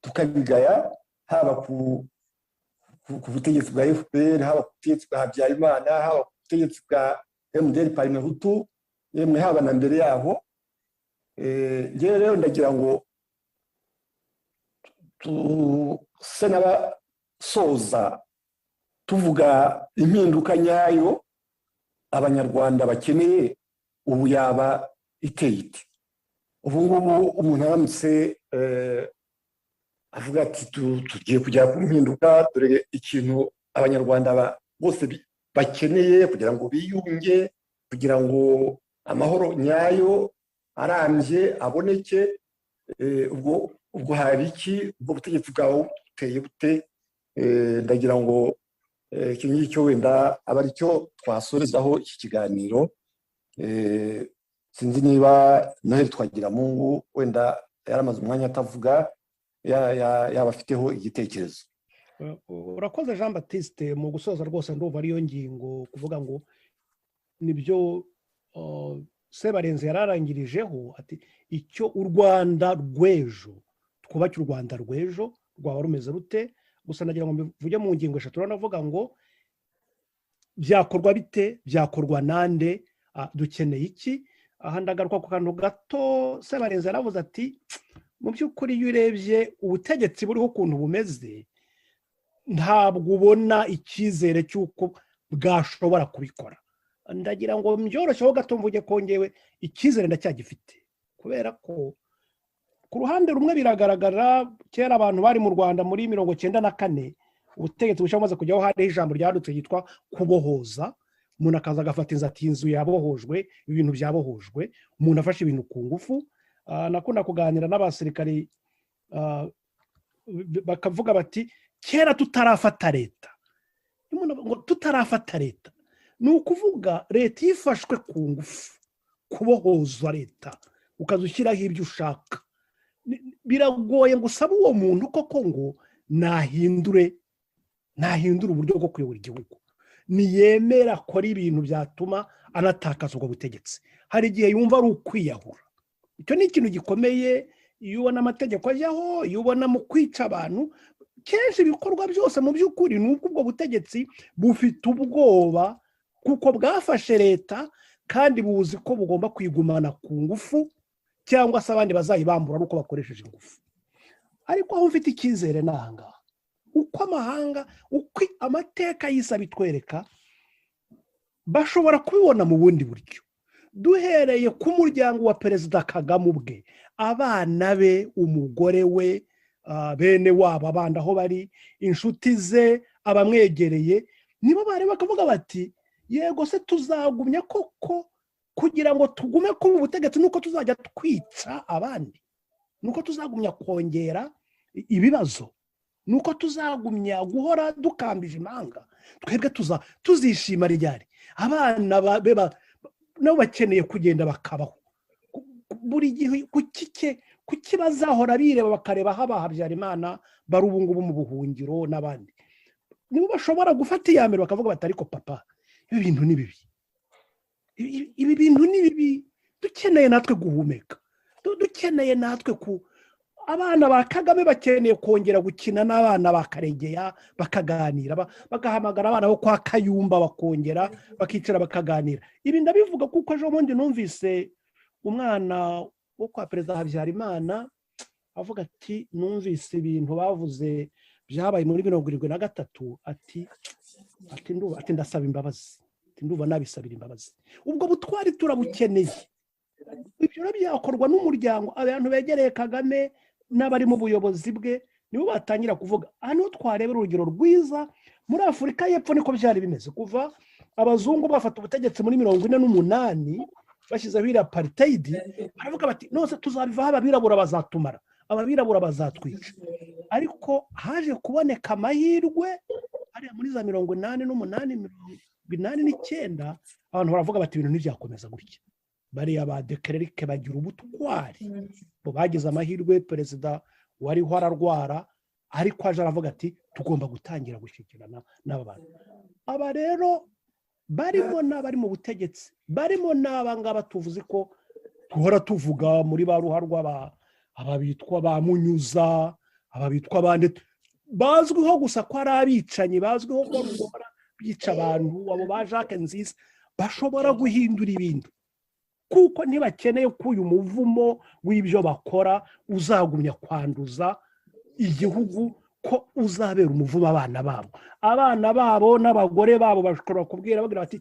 tukabigaya, haba ku butegetsi bwa FPR, haba ku butegetsi bwa Habyarimana, haba ku butegetsi bwa MDR Parmehutu, yemwe haba na mbere yaho. Ngewe rero ndagira ngo tuse n'abasoza tuvuga impinduka nyayo abanyarwanda bakeneye ubu yaba iteye ite. Ubu ngubu umuntu aramutse avuga ati tugiye kujya ku mpinduka, dore ikintu abanyarwanda bose bakeneye kugira ngo biyunge, kugira ngo amahoro nyayo arambye aboneke, ubwo hari iki? Ubwo butegetsi bwawe buteye bute? Ndagira ngo iki ngicyo wenda aba ari cyo twasorezaho iki kiganiro. Sinzi niba Noheli Twagiramungu wenda yaramaze umwanya atavuga, yaba afiteho igitekerezo. Urakoze Jean Baptiste. Mu gusoza rwose ndumva ariyo ngingo kuvuga ngo nibyo Sebarenzi yararangirijeho, ati icyo u Rwanda rw'ejo, twubake u Rwanda rw'ejo rwaba rumeze rute. Gusa nagira ngo mvuge mu ngingo eshatu. Uranavuga ngo byakorwa bite, byakorwa nande, dukeneye iki. Aha ndagaruka ku kantu gato Sebarenzi yaravuze ati mu by'ukuri iyo urebye ubutegetsi buriho ukuntu bumeze, ntabwo ubona icyizere cy'uko bwashobora kubikora. Ndagira ngo mbyoroshyeho gato mvuge ko ngewe icyizere ndacyagifite, kubera ko ku ruhande rumwe biragaragara kera abantu bari mu Rwanda muri 1994 ubutegetsi bushamaze kujyaho hari ijambo ryadutse yitwa kubohoza. Umuntu akaza agafata inzu yabohojwe, ibintu byabohojwe, umuntu afashe ibintu ku ngufu. Nakunda kuganira n'abasirikari bakavuga bati kera tutarafata leta, ngo tutarafata leta ni ukuvuga leta yifashwe ku ngufu, kubohoza leta ukazushyiraho ibyo ushaka. Biragoye ngo usabe uwo muntu koko ngo nahindure uburyo bwo kuyobora igihugu, niyemera akora ibintu byatuma anatakaza ubwo butegetsi. Hari igihe yumva ari ukwiyahura. Icyo ni ikintu gikomeye. Iyo ubona amategeko ajyaho, iyo ubona mu kwica abantu, kenshi ibikorwa byose mu by'ukuri ni ubwo butegetsi bufite ubwoba kuko bwafashe leta kandi buzi ko bugomba kwigumana ku ngufu, cyangwa se abandi bazayibambura nuko bakoresheje ingufu. Ariko aho ufite icyizere n'ahangaha, uko amahanga, uko amateka y'isi bitwereka, bashobora kubibona mu bundi buryo. Duhereye ku muryango wa Perezida Kagame ubwe, abana be, umugore we, bene wabo abandi aho bari, inshuti ze, abamwegereye, nibo bari bakavuga bati yego se tuzagumya koko kugira ngo tugume ku butegetsi, nuko tuzajya twica abandi, nuko tuzagumya kongera ibibazo. ni uko tuzagumya guhora dukambije imanga. Twebwe tuzishima ryari? Abana nabo bakeneye kugenda bakabaho buri gihe. Kuki bazahora bireba bakareba haba Habyarimana bari ubu ngubu mu buhungiro n'abandi? Nibo bashobora gufata iya mbere bakavuga bati ariko papa, ibi bintu ni bibi, ibi bintu ni bibi. Dukeneye natwe guhumeka, dukeneye natwe abana ba Kagame bakeneye kongera gukina n'abana ba Karegeya bakaganira, bagahamagara abana bo kwa Kayumba bakongera bakicara bakaganira. Ibi ndabivuga kuko ejo bundi numvise umwana wo kwa Perezida Habyarimana avuga ati numvise ibintu bavuze byabaye muri 73 ati ndasaba imbabazi, ndumva nabisabira imbabazi. Ubwo butwari turabukeneye. Ibyo byakorwa n'umuryango, abantu begereye Kagame n'abari mu buyobozi bwe nibo batangira kuvuga. Hano twarebera urugero rwiza muri Afurika y'Epfo niko byari bimeze kuva abazungu bafata ubutegetsi muri 48 bashyizeho iriya apartheid. Baravuga bati nose tuzabivaho, abirabura bazatumara, abirabura bazatwica. Ariko haje kuboneka amahirwe ari muri za 88 89 abantu baravuga bati ibintu ntibyakomeza gutya. Bariya ba de Klerk bagira ubutwari, bo bagize amahirwe. Perezida wariho ararwara ariko aje aravuga ati tugomba gutangira gushyikirana n'aba bantu. Aba rero barimo n'abari mu butegetsi, barimo n'abangaba tuvuze ko tuhora tuvuga muri ba Ruharwa, ababitwa ba Munyuza, ababitwa bande, bazwiho gusa ko ari abicanyi, bazwiho ko rugora bica abantu. Abo ba Jacques Nziza bashobora guhindura ibintu kuko ntibakeneye ko uyu muvumo w'ibyo bakora uzagumya kwanduza igihugu, ko uzabera umuvumo abana babo n'abagore babo. Bashobora kubwira bagira bati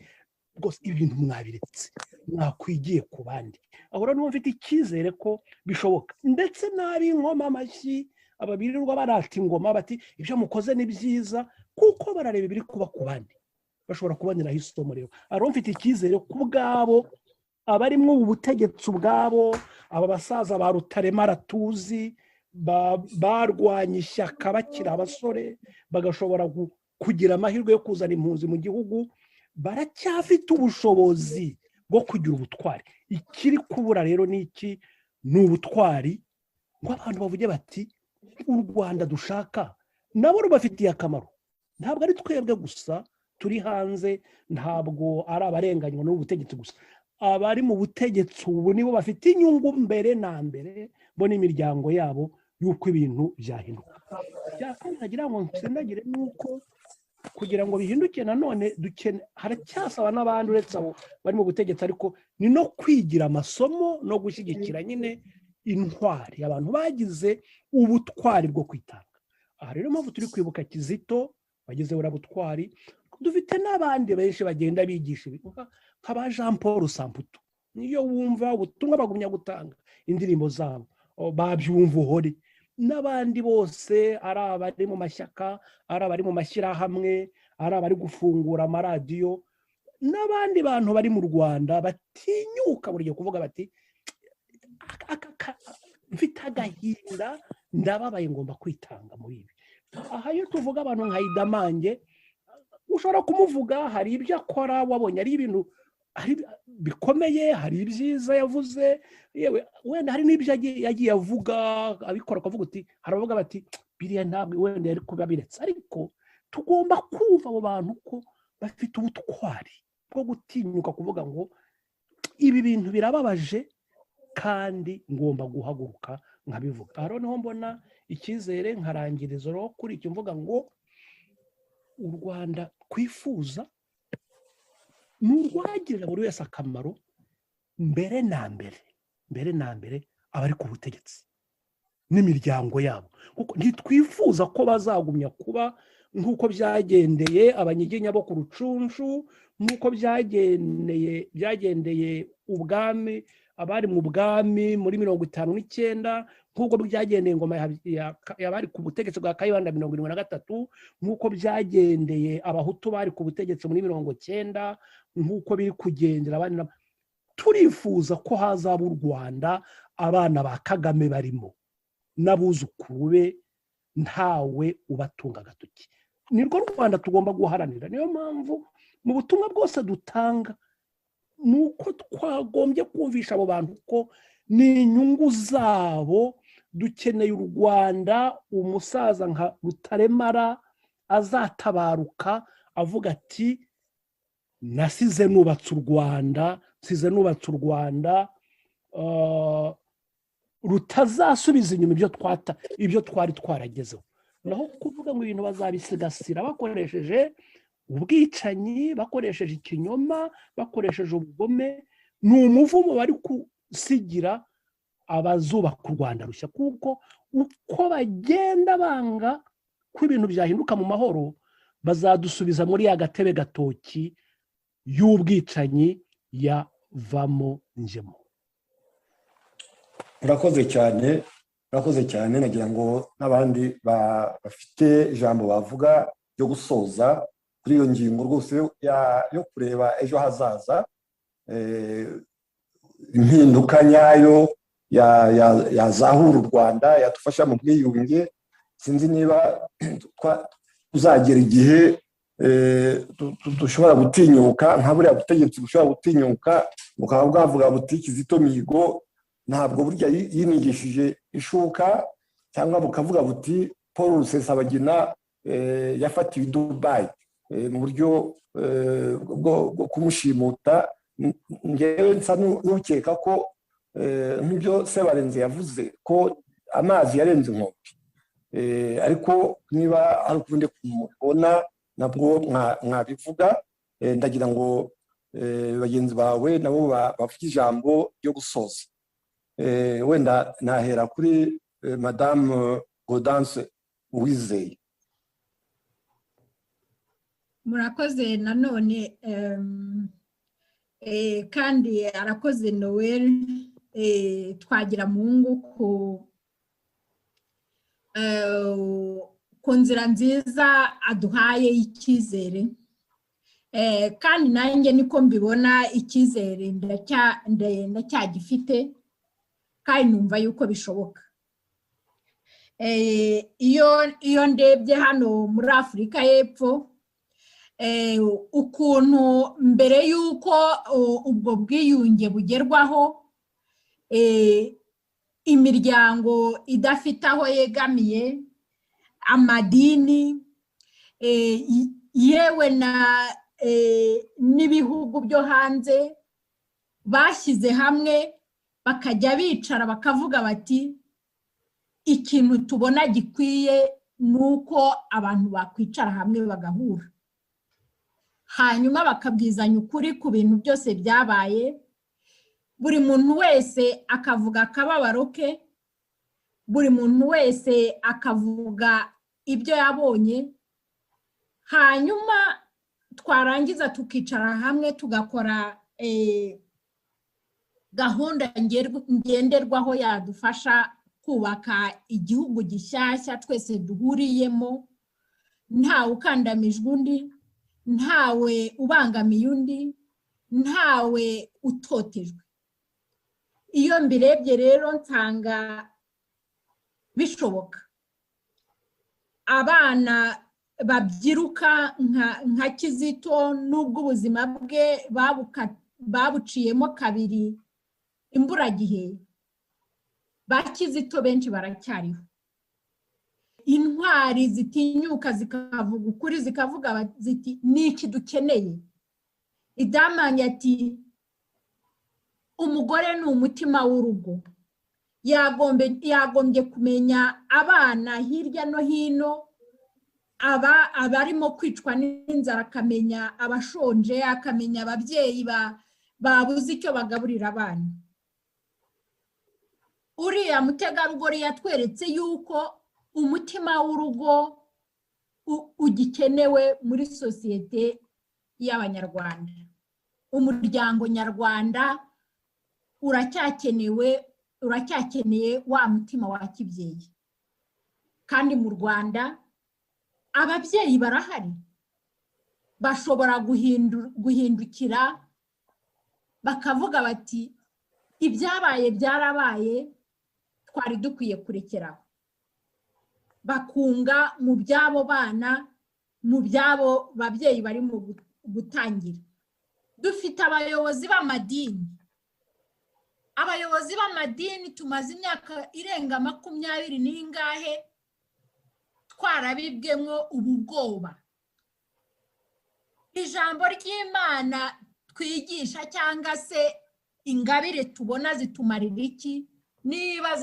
rwose ibintu mwabiretse, mwakwigiye ku bandi. Aho rero mfite icyizere ko bishoboka, ndetse n'ab'inkoma amashyi, ababirirwa barata ingoma bati ibyo mukoze ni byiza, kuko barareba ibiri kuba ku bandi, bashobora kuboneraho isomo. Rero aho mfite icyizere ku bwabo, abarimo ubutegetsi ubwabo, aba basaza ba Rutaremara tuzi barwanya ishyaka bakiri abasore, bagashobora kugira amahirwe yo kuzana impunzi mu gihugu, baracyafite ubushobozi bwo kugira ubutwari. Ikiri kubura rero ni iki? Ni ubutwari, ngo abantu bavuge bati u Rwanda dushaka nabo rubafitiye akamaro. Ntabwo ari twebwe gusa turi hanze, ntabwo ari abarenganywa n'ubutegetsi gusa. Abari mu butegetsi ubu nibo bafite inyungu mbere na mbere, bo n'imiryango yabo, yuko ibintu byahinduka. Byakandagira ngo nsindagire nuko kugira ngo bihinduke nanone haracyasaba n'abandi uretse abo bari mu butegetsi, ariko ni no kwigira amasomo no gushyigikira nyine intwari, abantu bagize ubutwari bwo kwitanga. Aha rero mpamvu turi kwibuka Kizito wagize burabutwari. Dufite n'abandi benshi bagenda bigisha nk'aba Jean Paul Samputu. Niyo wumva ubutumwa bagumya gutanga indirimbo zabo babyumva uhore. N'abandi bose ari abari mu mashyaka, ari abari mu mashyirahamwe, ari abari gufungura amaradiyo, n'abandi bantu bari mu Rwanda batinyuka buri gihe kuvuga bati mfite agahinda, ndababaye, ngomba kwitanga muri ibi. Aha iyo tuvuga abantu nka Idamange, ushobora kumuvuga, hari ibyo akora wabonye ari ibintu bikomeye, hari ibyiza yavuze, yewe wenda hari n'ibyo yagiye avuga abikora, akavuga uti, haravuga bati biriya ntabwo wenda yari kuba biretse. Ariko tugomba kumva abo bantu ko bafite ubutwari bwo gutinyuka kuvuga ngo ibi bintu birababaje kandi ngomba guhaguruka nkabivuga. Aha noneho mbona icyizere, nkarangiriza rero kuri icyo mvuga ngo u Rwanda twifuza ni urwagirira buri wese akamaro, mbere na mbere abari ku butegetsi n'imiryango yabo, kuko ntitwifuza ko bazagumya kuba nk'uko byagendeye abanyiginya bo ku Rucunshu, nk'uko byagendeye ubwami, abari mu bwami muri 59, nk'uko byagendeye ingoma y'abari ku butegetsi bwa Kayibanda 73, nk'uko byagendeye abahutu bari ku butegetsi muri 90, nk'uko biri kugendera abandi. Turifuza ko hazaba u Rwanda abana ba Kagame barimo n'abuzukuru be ntawe ubatunga agatoki. Nirwo Rwanda tugomba guharanira. Niyo mpamvu mu butumwa bwose dutanga nuko twagombye kumvisha abo bantu ko ni inyungu zabo. Dukeneye u Rwanda umusaza nka Rutaremara azatabaruka avuga ati nasize nubatse u Rwanda, nsize nubatse u Rwanda rutazasubiza inyuma ibyo twari twaragezeho. Naho kuvuga ngo ibintu bazabisigasira bakoresheje ubwicanyi, bakoresheje ikinyoma, bakoresheje ubugome, ni umuvumo bari gusigira abazubaka u Rwanda rushya, kuko uko bagenda banga ko ibintu byahinduka mu mahoro bazadusubiza muri ya gatebe gatoki y'ubwicanyi yavamo njemo. Urakoze cyane nagira ngo n'abandi bafite ijambo bavuga ryo gusoza kuri iyo ngingo rwose yo kureba ejo hazaza, impinduka nyayo yazahura u Rwanda, yadufasha mu bwiyunge. Sinzi niba tuzagera igihe dushobora gutinyuka nka buriya butegetsi bushobora gutinyuka bukaba bwavuga buti Kizito Mihigo ntabwo burya yinigishije ishuka, cyangwa bukavuga buti Paul Rusesabagina yafatiwe i Dubai mu buryo bwo kumushimuta. Ngewe nsa n'ukeka ko nk'ibyo Sebarenzi yavuze ko amazi yarenze inkombe, ariko niba ari ukundi kumubona nabwo mwabivuga. Ndagira ngo bagenzi bawe nabo bavuge ijambo ryo gusoza. Wenda nahera kuri Madame Gaudence Uwizeye. Murakoze nanone kandi arakoze Noel Twagiramungu ku nzira nziza aduhaye icyizere, kandi nanjye niko mbibona icyizere ndacyagifite kandi numva yuko bishoboka. Iyo ndebye hano muri Afurika y'Epfo ukuntu mbere y'uko ubwo bwiyunge bugerwaho imiryango idafite aho yegamiye, amadini, yewe n'ibihugu byo hanze bashyize hamwe bakajya bicara bakavuga bati ikintu tubona gikwiye ni uko abantu bakwicara hamwe bagahura, hanyuma bakabwizanya ukuri ku bintu byose byabaye, buri muntu wese akavuga akababaro ke, buri muntu wese akavuga ibyo yabonye, hanyuma twarangiza tukicara hamwe tugakora gahunda ngenderwaho yadufasha kubaka igihugu gishyashya twese duhuriyemo, ntawe ukandamijwe undi, ntawe ubangamiye undi, ntawe utotejwe. Iyo mbirebye rero nsanga bishoboka. Abana babyiruka nka Kizito nubwo ubuzima bwe babuciyemo kabiri imburagihe, ba Kizito benshi baracyariho. Intwari zitinyuka zikavuga ukuri, zikavuga ziti niki dukeneye. Idamanye ati umugore ni umutima w'urugo, yagombye kumenya abana hirya no hino, abarimo kwicwa n'inzara, akamenya abashonje, akamenya ababyeyi babuze icyo bagaburira abana. Uriya mutegarugori yatweretse yuko umutima w'urugo ugikenewe muri sosiyete y'Abanyarwanda. Umuryango nyarwanda uracyakeneye wa mutima wa kibyeyi. Kandi mu Rwanda ababyeyi barahari, bashobora guhindukira bakavuga bati ibyabaye byarabaye, twari dukwiye kurekeraho. bakunga mu by'abo bana, mu by'abo babyeyi bari mu gutangira. Dufite abayobozi b'amadini. Abayobozi b'amadini tumaze imyaka irenga 20 n'ingahe twarabibwemwo ubu bwoba. Ijambo ry'Imana twigisha cyangwa se ingabire tubona zitumarira iki niba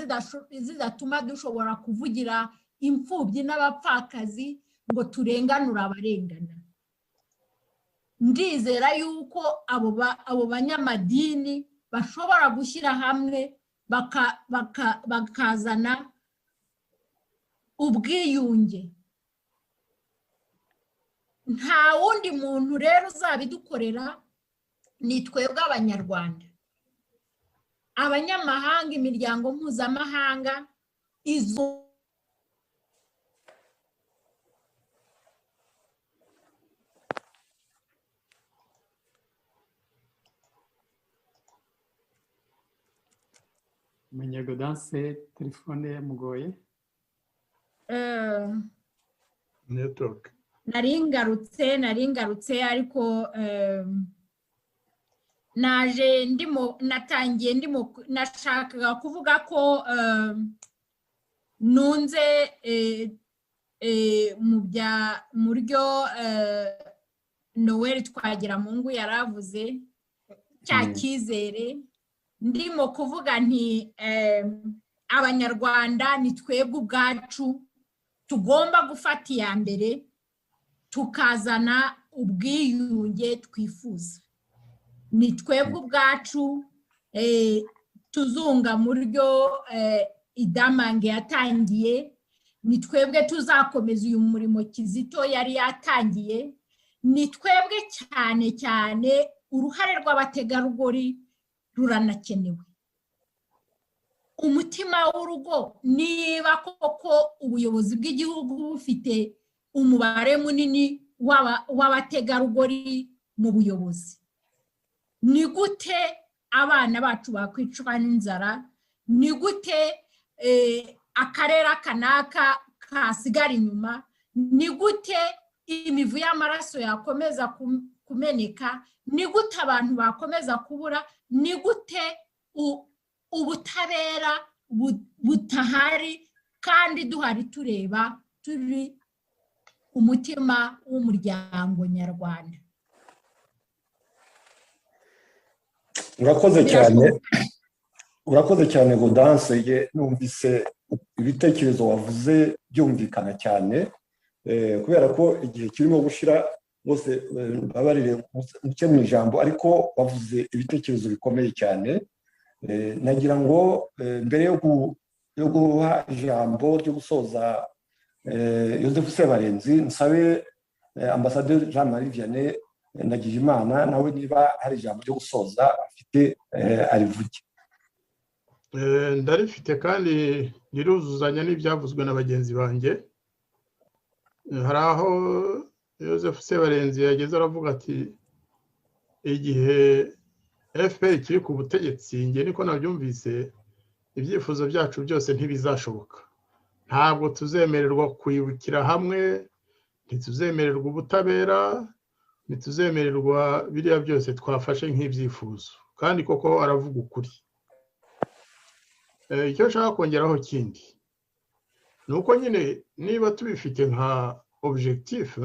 zidatuma dushobora kuvugira imfubyi n'abapfakazi ngo turenganure abarengana. Ndizera yuko abo banyamadini bashobora gushyira hamwe bakazana ubwiyunge. Nta wundi muntu rero uzabidukorera, ni twebwe Abanyarwanda. Abanyamahanga, imiryango mpuzamahanga izo Gaudence telefone yamugoye. network. naringarutse ariko nashakaga kuvuga ko nunze mu ryo Noel Twagiramungu yaravuze cya cyizere. Ndimo kuvuga nti Abanyarwanda ni twebwe ubwacu tugomba gufata iya mbere tukazana ubwiyunge twifuza. Ni twebwe ubwacu tuzunga mu ryo Idamange yatangiye. Ni twebwe tuzakomeza uyu murimo Kizito yari yatangiye. Ni twebwe cyane cyane uruhare rw'abategarugori ruranakenewe. Umutima w'urugo, niba koko ubuyobozi bw'igihugu bufite umubare munini w'abategarugori mu buyobozi, ni gute abana bacu bakwicwa n'inzara? Ni gute akarere kanaka kasigara inyuma? Ni gute imivu y'amaraso yakomeza kumeneka? Ni gute abantu bakomeza kubura? Ni gute ubutabera butahari kandi duhari tureba turi umutima w'umuryango nyarwanda? urakoze cyane Gaudence. Numvise ibitekerezo wavuze byumvikana cyane, kubera ko igihe kirimo gushira bose babarire muke mu ijambo, ariko wavuze ibitekerezo bikomeye cyane. Nagira ngo mbere yo guha ijambo ryo gusoza Yozefu Sebarenzi, nsabe Ambasaderi Jean Marie Vianney Ndagijimana nawe niba hari ijambo ryo gusoza afite arivuge. Ndarifite kandi riruzuzanya n'ibyavuzwe na bagenzi banjye. Hari aho Yozefu Sebarenzi yageze aravuga ati igihe FPR kiri ku butegetsi, nge niko nabyumvise, ibyifuzo byacu byose ntibizashoboka. Ntabwo tuzemererwa kwibukira hamwe, ntituzemererwa ubutabera, ntituzemererwa biriya byose twafashe nk'ibyifuzo. Kandi koko aravuga ukuri. Icyo nshaka kongeraho kindi ni uko nyine niba tubifite nka objectif,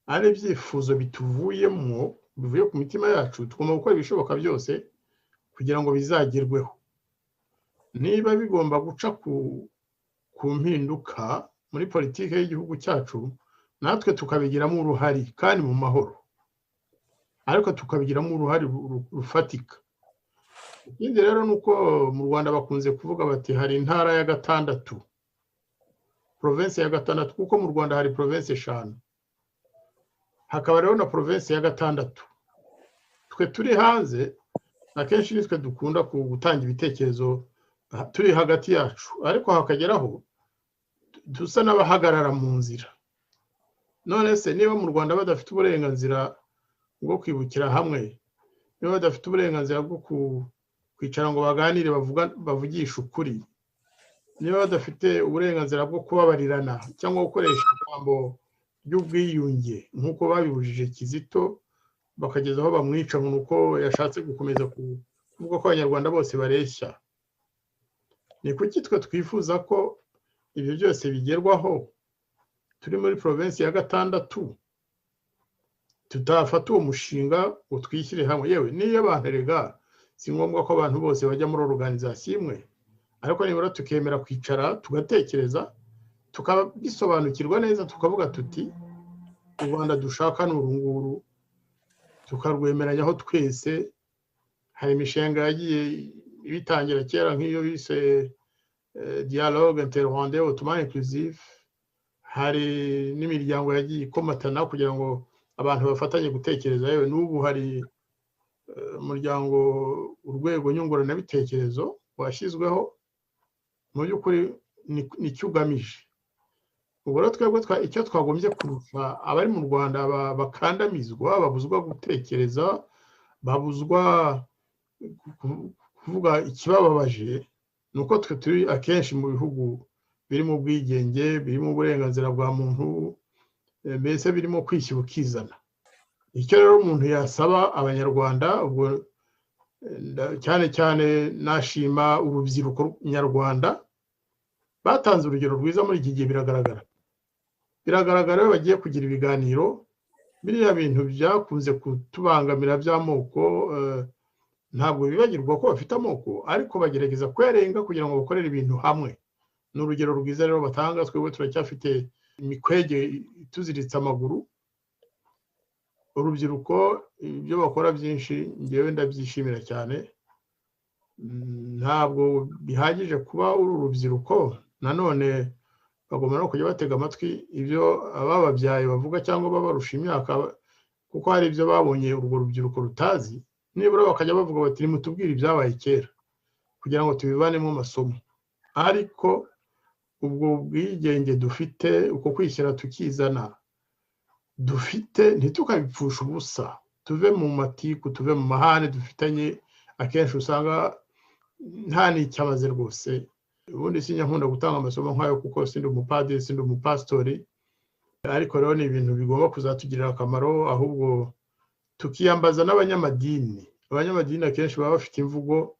ari ibyifuzo bituvuyemo, bivuye ku mitima yacu, tugomba gukora ibishoboka byose kugira ngo bizagerweho. Niba bigomba guca ku mpinduka muri politiki y'igihugu cyacu, natwe tukabigiramo uruhare kandi mu mahoro, ariko tukabigiramo uruhare rufatika. Ikindi rero ni uko mu Rwanda bakunze kuvuga bati hari intara ya gatandatu, province ya gatandatu, kuko mu Rwanda hari province 5, hakaba rero na province ya gatandatu. Twe turi hanze akenshi nitwe dukunda gutanga ibitekerezo turi hagati yacu, ariko hakageraho dusa n'abahagarara mu nzira. None se niba mu Rwanda badafite uburenganzira bwo kwibukira hamwe, niba badafite uburenganzira bwo kwicara ngo baganire bavugisha ukuri, niba badafite uburenganzira bwo kubabarirana cyangwa gukoresha ijambo ry'ubwiyunge nk'uko babibujije Kizito bakageza aho bamwica nuko yashatse gukomeza kuvuga ko abanyarwanda bose bareshya. Ni kuki twe twifuza ko ibyo byose bigerwaho turi muri provinsi ya 6 tutafata uwo mushinga ngo twishyire hamwe? Yewe niyo abantu rega si ngombwa ko abantu bose bajya muri organization imwe, ariko nibura tukemera kwicara tugatekereza tukabisobanukirwa neza tukavuga tuti u Rwanda dushaka n'urunguru tukarwemeranyaho twese. Hari imishinga yagiye ibitangira kera nk'iyo bise dialogue interrwandais autrement inclusif, hari n'imiryango yagiye ikomatana kugira ngo abantu bafatanye gutekereza. Yewe n'ubu hari umuryango urwego nyunguranabitekerezo washyizweho, mu by'ukuri ni cyo ugamije. Ubwo rero twebwe icyo twagombye kurusha abari mu Rwanda bakandamizwa, babuzwa gutekereza, babuzwa kuvuga ikibababaje, ni uko twe turi akenshi mu bihugu birimo ubwigenge, birimo uburenganzira bwa muntu, mbese birimo kwishyira ukizana. Icyo rero umuntu yasaba abanyarwanda, ubwo cyane cyane nashima urubyiruko nyarwanda batanze urugero rwiza muri iki gihe. Biragaragara iyo bagiye kugira ibiganiro, biriya bintu byakunze kutubangamira by'amoko ntabwo bibagirwa ko bafite amoko, ariko bagerageza kuyarenga kugira ngo bakorere ibintu hamwe. Ni urugero rwiza rero batanga. Twebwe turacyafite imikwege tuziritse amaguru. Urubyiruko ibyo bakora byinshi ngewe ndabyishimira cyane. Ntabwo bihagije kuba uri urubyiruko, nanone bagomba no kujya batega amatwi ibyo abababyaye bavuga cyangwa babarusha imyaka, kuko hari ibyo babonye urwo rubyiruko rutazi. Nibura bakajya bavuga bati nimutubwire ibyabaye kera kugira ngo tubivanemo amasomo. Ariko ubwo bwigenge dufite, uko kwishyira tukizana dufite, ntitukabipfusha ubusa, tuve mu matiku, tuve mu mahane dufitanye. Akenshi usanga nta n'icyamaze rwose. Ubundi sinkunda gutanga amasomo nk'ayo kuko sindi umupadiri, sindi umupasitori, ariko rero ni ibintu bigomba kuzatugirira akamaro. Ahubwo tukiyambaza n'abanyamadini. Abanyamadini akenshi baba bafite imvugo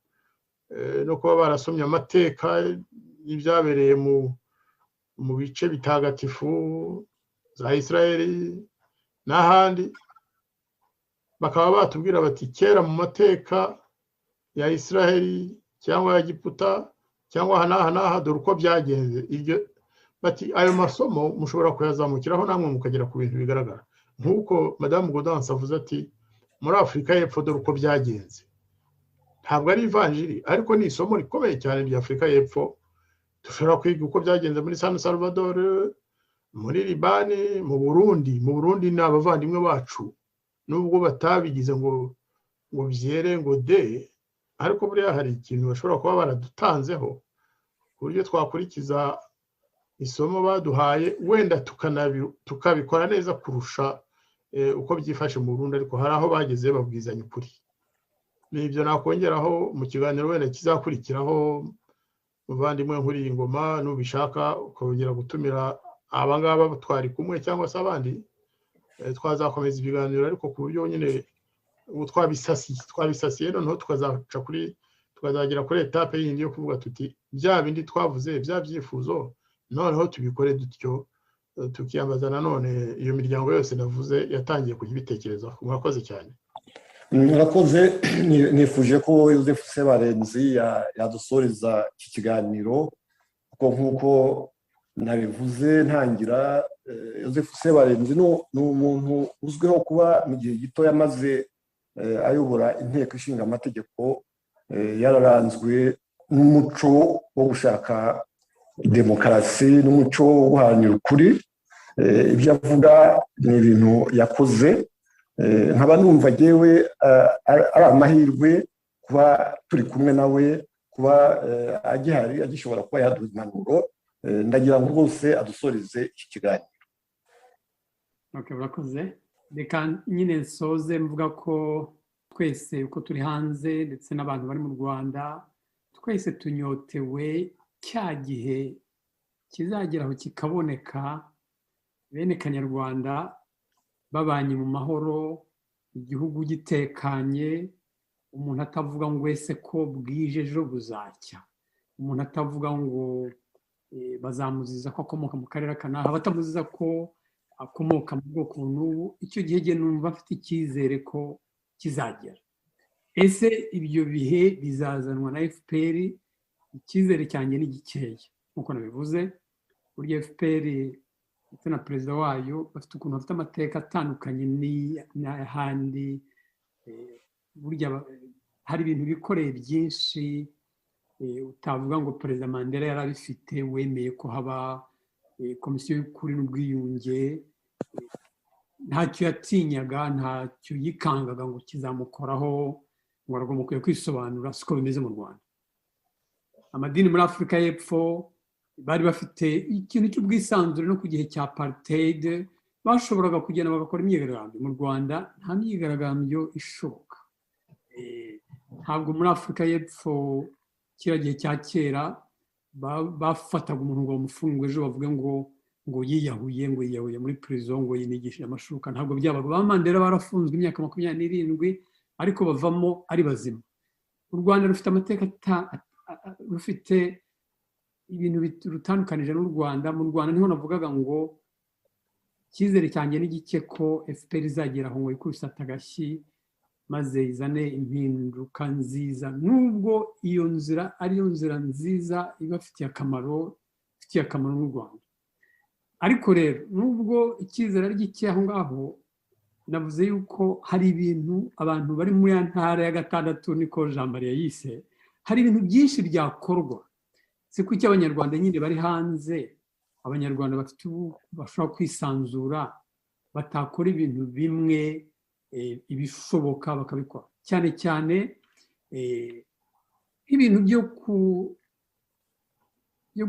no kuba barasomye amateka y'ibyabereye mu bice bitagatifu za Israeli n'ahandi, bakaba batubwira bati kera mu mateka ya Israeli cyangwa ya Giputa cyangwa n'aha dore uko byagenze. Iryo bati ayo masomo mushobora kuyazamukiraho namwe mukagera ku bintu bigaragara, nk'uko Madame Gaudence avuze ati muri Afurika y'Epfo dore uko byagenze. Ntabwo ari ivanjiri, ariko ni isomo rikomeye cyane rya Afurika y'Epfo. Dushobora kwiga uko byagenze muri San Salvador, muri Libani, mu Burundi. Mu Burundi ni abavandimwe bacu, nubwo batabigize ngo byere ngo de, ariko buriya hari ikintu bashobora kuba baradutanzeho ku buryo twakurikiza isomo baduhaye, wenda tukabikora neza kurusha uko byifashe mu Burundi. Ariko hari aho bageze babwizanya ukuri. Nibyo nakongeraho mu kiganiro wenda kizakurikiraho. Muvandimwe nkuri ingoma, nubishaka ukongera gutumira abangaba twari kumwe cyangwa se abandi, twazakomeza ibiganiro, ariko ku buryo nyine twabisasiye noneho tukazagera kuri etape yindi yo kuvuga tuti bya bindi twavuze, bya byifuzo noneho tubikore dutyo, tukiyambaza nanone iyo miryango yose navuze yatangiye kugibitekerezaho. Murakoze cyane. Murakoze. Nifuje ko Joseph Sebarenzi yadusoreza iki kiganiro, kuko nk'uko nabivuze ntangira, Joseph Sebarenzi ni umuntu uzwiho kuba mu gihe gito yamaze ayobora inteko ishinga amategeko yararanzwe n'umuco wo gushaka demokarasi n'umuco wo guharanira ukuri. Ibyo avuga ni ibintu yakoze. Nkaba numva yewe ari amahirwe kuba turi kumwe nawe, kuba agihari, agishobora kuba yaduha impanuro. Ndagira ngo rwose adusoreze iki kiganiro. Murakoze. Reka nyine nsoze mvuga ko twese uko turi hanze ndetse n'abantu bari mu Rwanda, twese tunyotewe cya gihe kizageraho kikaboneka bene kanyarwanda babanye mu mahoro, igihugu gitekanye, umuntu atavuga ngo ese ko bwije ejo buzacya, umuntu atavuga ngo bazamuziza ko akomoka mu karere kanaha, batamuziza ko akomoka mu bwoko n'ubu. Icyo gihe numva afite icyizere ko kizagera. Ese ibyo bihe bizazanwa na FPR? Icyizere cyanjye ni gikeya nk'uko nabivuze. Burya FPR ndetse na perezida wayo bafite ukuntu bafite amateka atandukanye n'ahandi. Burya hari ibintu bikoreye byinshi utavuga ngo perezida Mandela yari abifite, wemeye ko haba komisiyo y'ukuri n'ubwiyunge, ntacyo yatinyaga, ntacyo yikangaga ngo kizamukoraho, ngo aragomba kujya kwisobanura. Siko bimeze mu Rwanda. Amadini muri Afurika y'Epfo bari bafite ikintu cy'ubwisanzure, no ku gihe cya apartheid bashoboraga kugenda bagakora imyigaragambyo. Mu Rwanda nta myigaragambyo ishoboka. Ntabwo muri Afurika y'Epfo kiriya gihe cya kera bafataga umuntu ngo bamufunge ejo bavuge ngo yiyahuye muri prison, ngo yinigishije amashuka. Ntabwo byabaga. Ba Mandela barafunzwe imyaka 27 ariko bavamo ari bazima. U Rwanda rufite amateka, rufite ibintu rutandukanije n'u Rwanda. Mu Rwanda niho navugaga ngo icyizere cyanjye ni gike ko FPR izagera aho ngo ikubise agashyi maze izane impinduka nziza, nubwo iyo nzira ariyo nzira nziza ibafitiye akamaro, ifitiye akamaro n'u Rwanda. Ariko rero nubwo icyizere ari gike aho ngaho, navuze yuko hari ibintu abantu bari muri ya ntara ya 6 niko Jean Marie yise, hari ibintu byinshi byakorwa. Si kuki abanyarwanda nyine bari hanze, abanyarwanda bashobora kwisanzura, batakora ibintu bimwe ibishoboka bakabikora, cyane cyane ibintu byo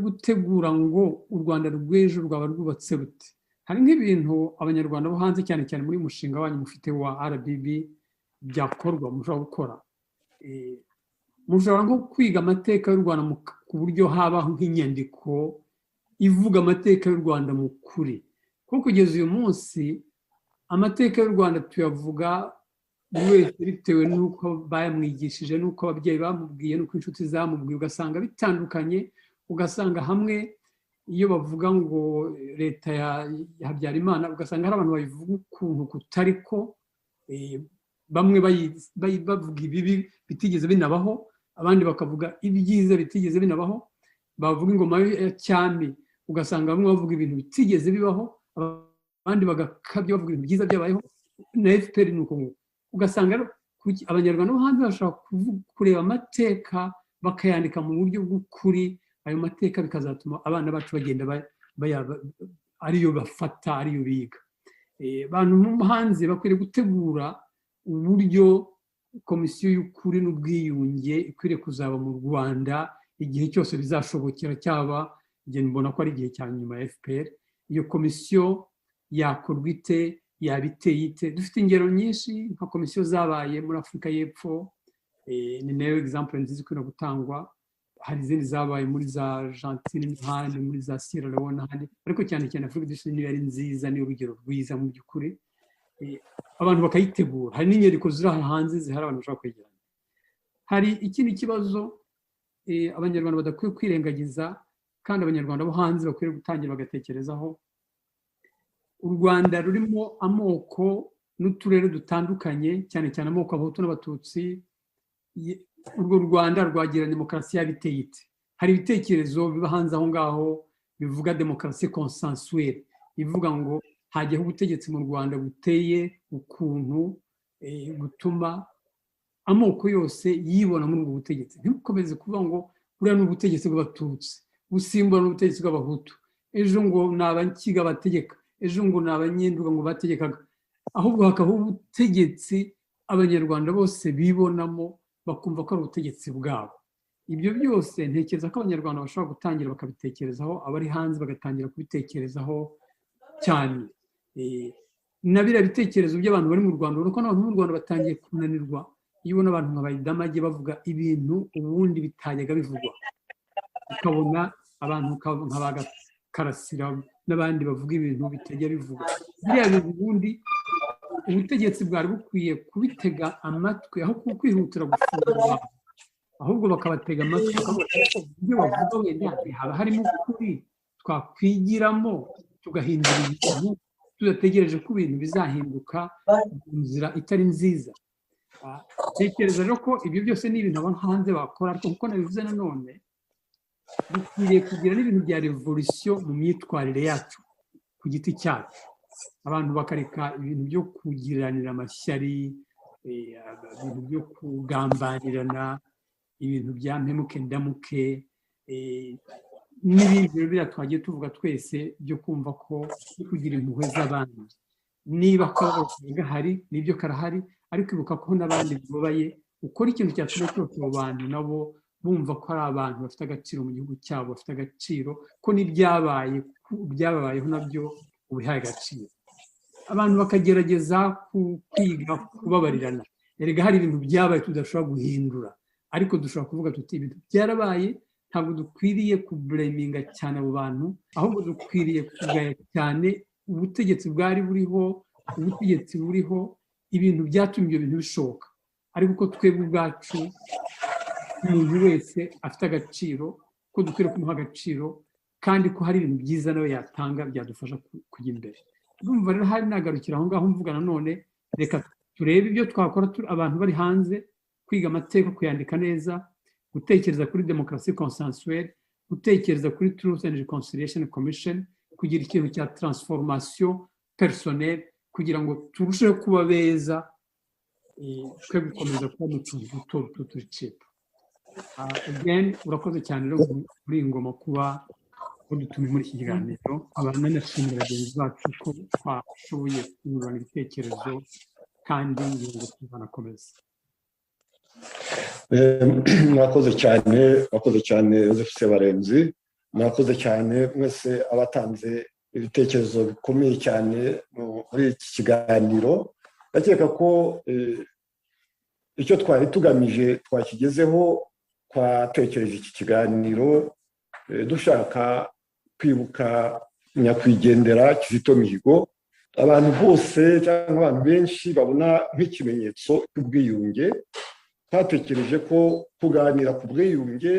gutegura ngo u Rwanda rw'ejo rwaba rwubatse rute. Hari nk'ibintu abanyarwanda bo hanze, cyane cyane muri mushinga wanyu mufite wa RBB, byakorwa mushobora gukora. Mushobora nko kwiga amateka y'u Rwanda ku buryo habaho nk'inyandiko ivuga amateka y'u Rwanda mu kuri, kuko kugeza uyu munsi amateka y'u Rwanda tuyavuga buri wese bitewe n'uko bayamwigishije, n'uko ababyeyi bamubwiye, n'uko inshuti zamubwiye, ugasanga bitandukanye. Ugasanga hamwe iyo bavuga ngo leta ya Habyarimana, ugasanga hari abantu babivuga ukuntu kutari ko, bamwe bavuga ibibi bitigeze binabaho, abandi bakavuga ibyiza bitigeze binabaho. Bavuga ingoma ya cyami, ugasanga bamwe bavuga ibintu bitigeze bibaho, abandi bagakabya bavuga ibintu byiza byabayeho. Na FPR nuko ngo ugasanga abanyarwanda bo hanze bashaka kureba amateka bakayandika mu buryo bw'ukuri. Ayo mateka bikazatuma abana bacu bagenda ariyo bafata, ariyo biga. Abantu hanze bakwiriye gutegura uburyo komisiyo y'ukuri n'ubwiyunge ikwiriye kuzaba mu Rwanda igihe cyose bizashobokera, cyaba igihe mbona ko ari igihe cya nyuma ya FPR. Iyo komisiyo yakorwa ite, yabiteye ite? Dufite ingero nyinshi nka komisiyo zabaye muri Afurika y'Epfo, ni nayo example nziza ikwiye gutangwa. Hari izindi zabaye muri za Argentine n'ahandi, muri za Sierra Leone n'ahandi, ariko cyane cyane Afurika du Sud niyo ari nziza, niyo urugero rwiza mu by'ukuri. Abantu bakayitegura. Hari n'inyandiko ziri hanze zihari abantu bashobora kwegeranya. Hari ikindi kibazo abanyarwanda badakwiye kwirengagiza, kandi abanyarwanda bo hanze bakwiye gutangira bagatekerezaho. U Rwanda rurimo amoko n'uturere dutandukanye, cyane cyane amoko Abahutu n'Abatutsi. Urwo Rwanda rwagira demokarasi yabiteye ite? Hari ibitekerezo biba hanze aho ngaho bivuga demokarasi consensuelle, ivuga ngo hajyaho ubutegetsi mu Rwanda buteye ukuntu gutuma amoko yose yibona muri ubwo butegetsi. Ntibukomeze kuvuga ngo buriya ni ubutegetsi bw'Abatutsi busimbura n'ubutegetsi bw'Abahutu, ejo ngo ni Abankiga bategeka, ejo ngo ni Abanyenduga ngo bategekaga. Ahubwo hakabaho ubutegetsi abanyarwanda bose bibonamo, bakumva ko ari ubutegetsi bwabo. Ibyo byose ntekereza ko abanyarwanda bashobora gutangira bakabitekerezaho, abari hanze bagatangira kubitekerezaho cyane. Na biriya bitekerezo by'abantu bari mu Rwanda, urabona ko n'abantu mu Rwanda batangiye kunanirwa iyo ubona abantu nka Bayidamage bavuga ibintu ubundi bitajyaga bivugwa. ukabona abantu nka Karasira n'abandi bavuga ibintu bitajya bivuga biriya bintu ubundi ubutegetsi bwari bukwiye kubitega amatwi aho kwihutira gufungura ahubwo bakabatega amatwi ibyo bavuga wenda haba harimo ukuri twakwigiramo tugahindura ibintu tudategereje ko ibintu bizahinduka mu nzira itari nziza. Tekereza rero ko ibyo byose ni ibintu abantu hanze bakora ariko kuko nabivuze nanone dukwiriye kugira n'ibintu bya revolution mu myitwarire yacu ku giti cyacu, abantu bakareka ibintu byo kugiranira amashyari, ibintu byo kugambanirana, ibintu bya mpemuke ndamuke n'ibindi biriya twagiye tuvuga twese byo kumva ko kugira impuhwe z'abandi niba kaba gahari n'ibyo karahari ariko ibuka ko n'abandi bubaye ukora ikintu cyatuma cyose abo bantu nabo bumva ko ari abantu bafite agaciro mu gihugu cyabo, bafite agaciro ko n'ibyababayeho nabyo ubihaye agaciro. Abantu bakagerageza kwiga kubabarirana. Erega hari ibintu byabaye tudashobora guhindura ariko dushobora kuvuga tuti ibintu byarabaye, ntabwo dukwiriye kubleminga cyane abo bantu, ahubwo dukwiriye kugaya cyane ubutegetsi bwari buriho, ubutegetsi buriho, ibintu byatumye ibyo bintu bishoboka, ariko ko twebwe ubwacu umuntu wese afite agaciro, ko dukwiriye kumuha agaciro kandi ko hari ibintu byiza nawe yatanga byadufasha kujya imbere. Urumva rero hari nagarukira aho ngaho mvuga nanone, reka turebe ibyo twakora abantu bari hanze, kwiga amateka, kuyandika neza, gutekereza kuri demokarasi consensuelle, gutekereza kuri Truth and Reconciliation Commission, kugira ikintu cya transformation personnelle kugira ngo turusheho kuba beza, twe gukomeza kuba mu tuntu duto tucika. Again, urakoze cyane rero muri ingoma kuba udutumye muri iki kiganiro, abantu nanashimira bagenzi bacu ko twashoboye kungurana ibitekerezo kandi ngo tuzanakomeza. Mwakoze cyane Joseph Sebarenzi, mwakoze cyane mwese abatanze ibitekerezo bikomeye cyane muri iki kiganiro. Ndakeka ko icyo twari tugamije twakigezeho, twatekereje iki kiganiro dushaka kwibuka nyakwigendera Kizito Mihigo. Abantu bose cyangwa abantu benshi babona nk'ikimenyetso cy'ubwiyunge. Twatekereje ko kuganira ku bwiyunge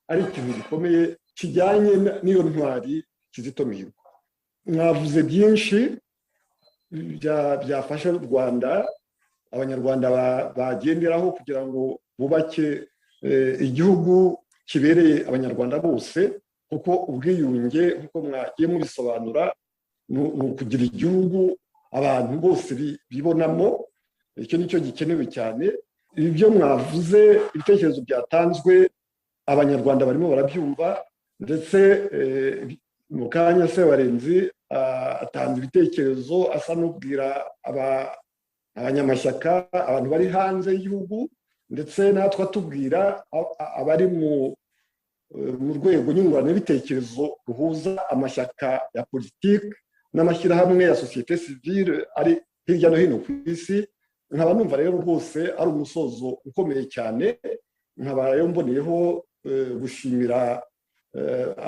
ari ikintu gikomeye kijyanye n'iyo ntwari Kizito Mihigo. Mwavuze byinshi byafasha u Rwanda, abanyarwanda bagenderaho kugira ngo bubake igihugu kibereye abanyarwanda bose, kuko ubwiyunge nk'uko mwagiye mubisobanura ni ukugira igihugu abantu bose bibonamo. Icyo nicyo gikenewe cyane. Ibyo mwavuze, ibitekerezo byatanzwe, abanyarwanda barimo barabyumva, ndetse mu kanya Sebarenzi atanze ibitekerezo asa n'ubwira abanyamashyaka, abantu bari hanze y'igihugu, ndetse natwe atubwira abari mu rwego nyunguranabitekerezo ruhuza amashyaka ya politiki n'amashyirahamwe ya sosiyete sivile ari hirya no hino ku isi. Nkaba numva rero rwose ari umusozo ukomeye cyane. Nkaba rero mboneyeho gushimira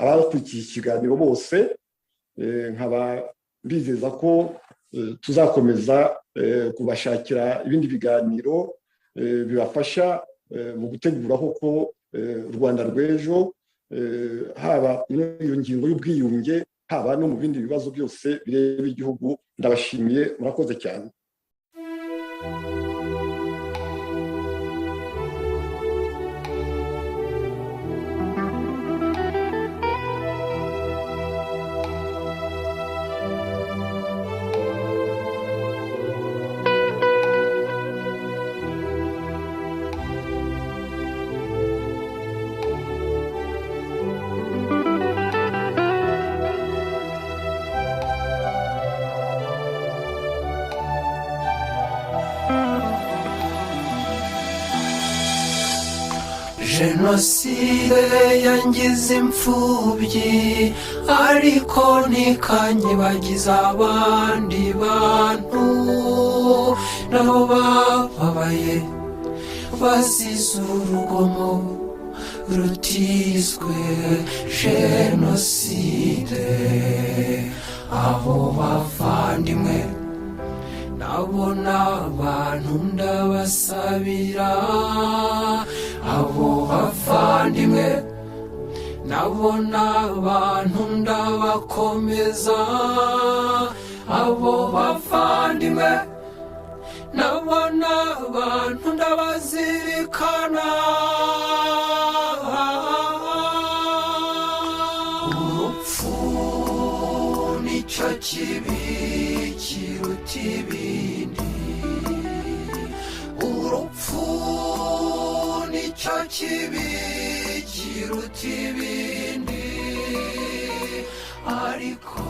abakurikiye ikiganiro bose, nkaba mbizeza ko tuzakomeza kubashakira ibindi biganiro bibafasha mu gutegura koko u Rwanda rw'ejo, haba muri iyo ngingo y'ubwiyunge, haba no mu bindi bibazo byose bireba igihugu. Ndabashimiye, murakoze cyane. Jenoside yangize imfubyi ariko ntikanyibagiza abandi bantu nabo bababaye bazize urugomo rutizwe jenoside. Abo bavandimwe nabo ni abantu ndabasabira, abo bavandimwe nabo ni abantu ndabakomeza, abo bavandimwe nabo ni abantu ndabazirikana. Urupfu nicyo kibi kiruta ibindi, urupfu nicyo kibi kiruta ibindi, ariko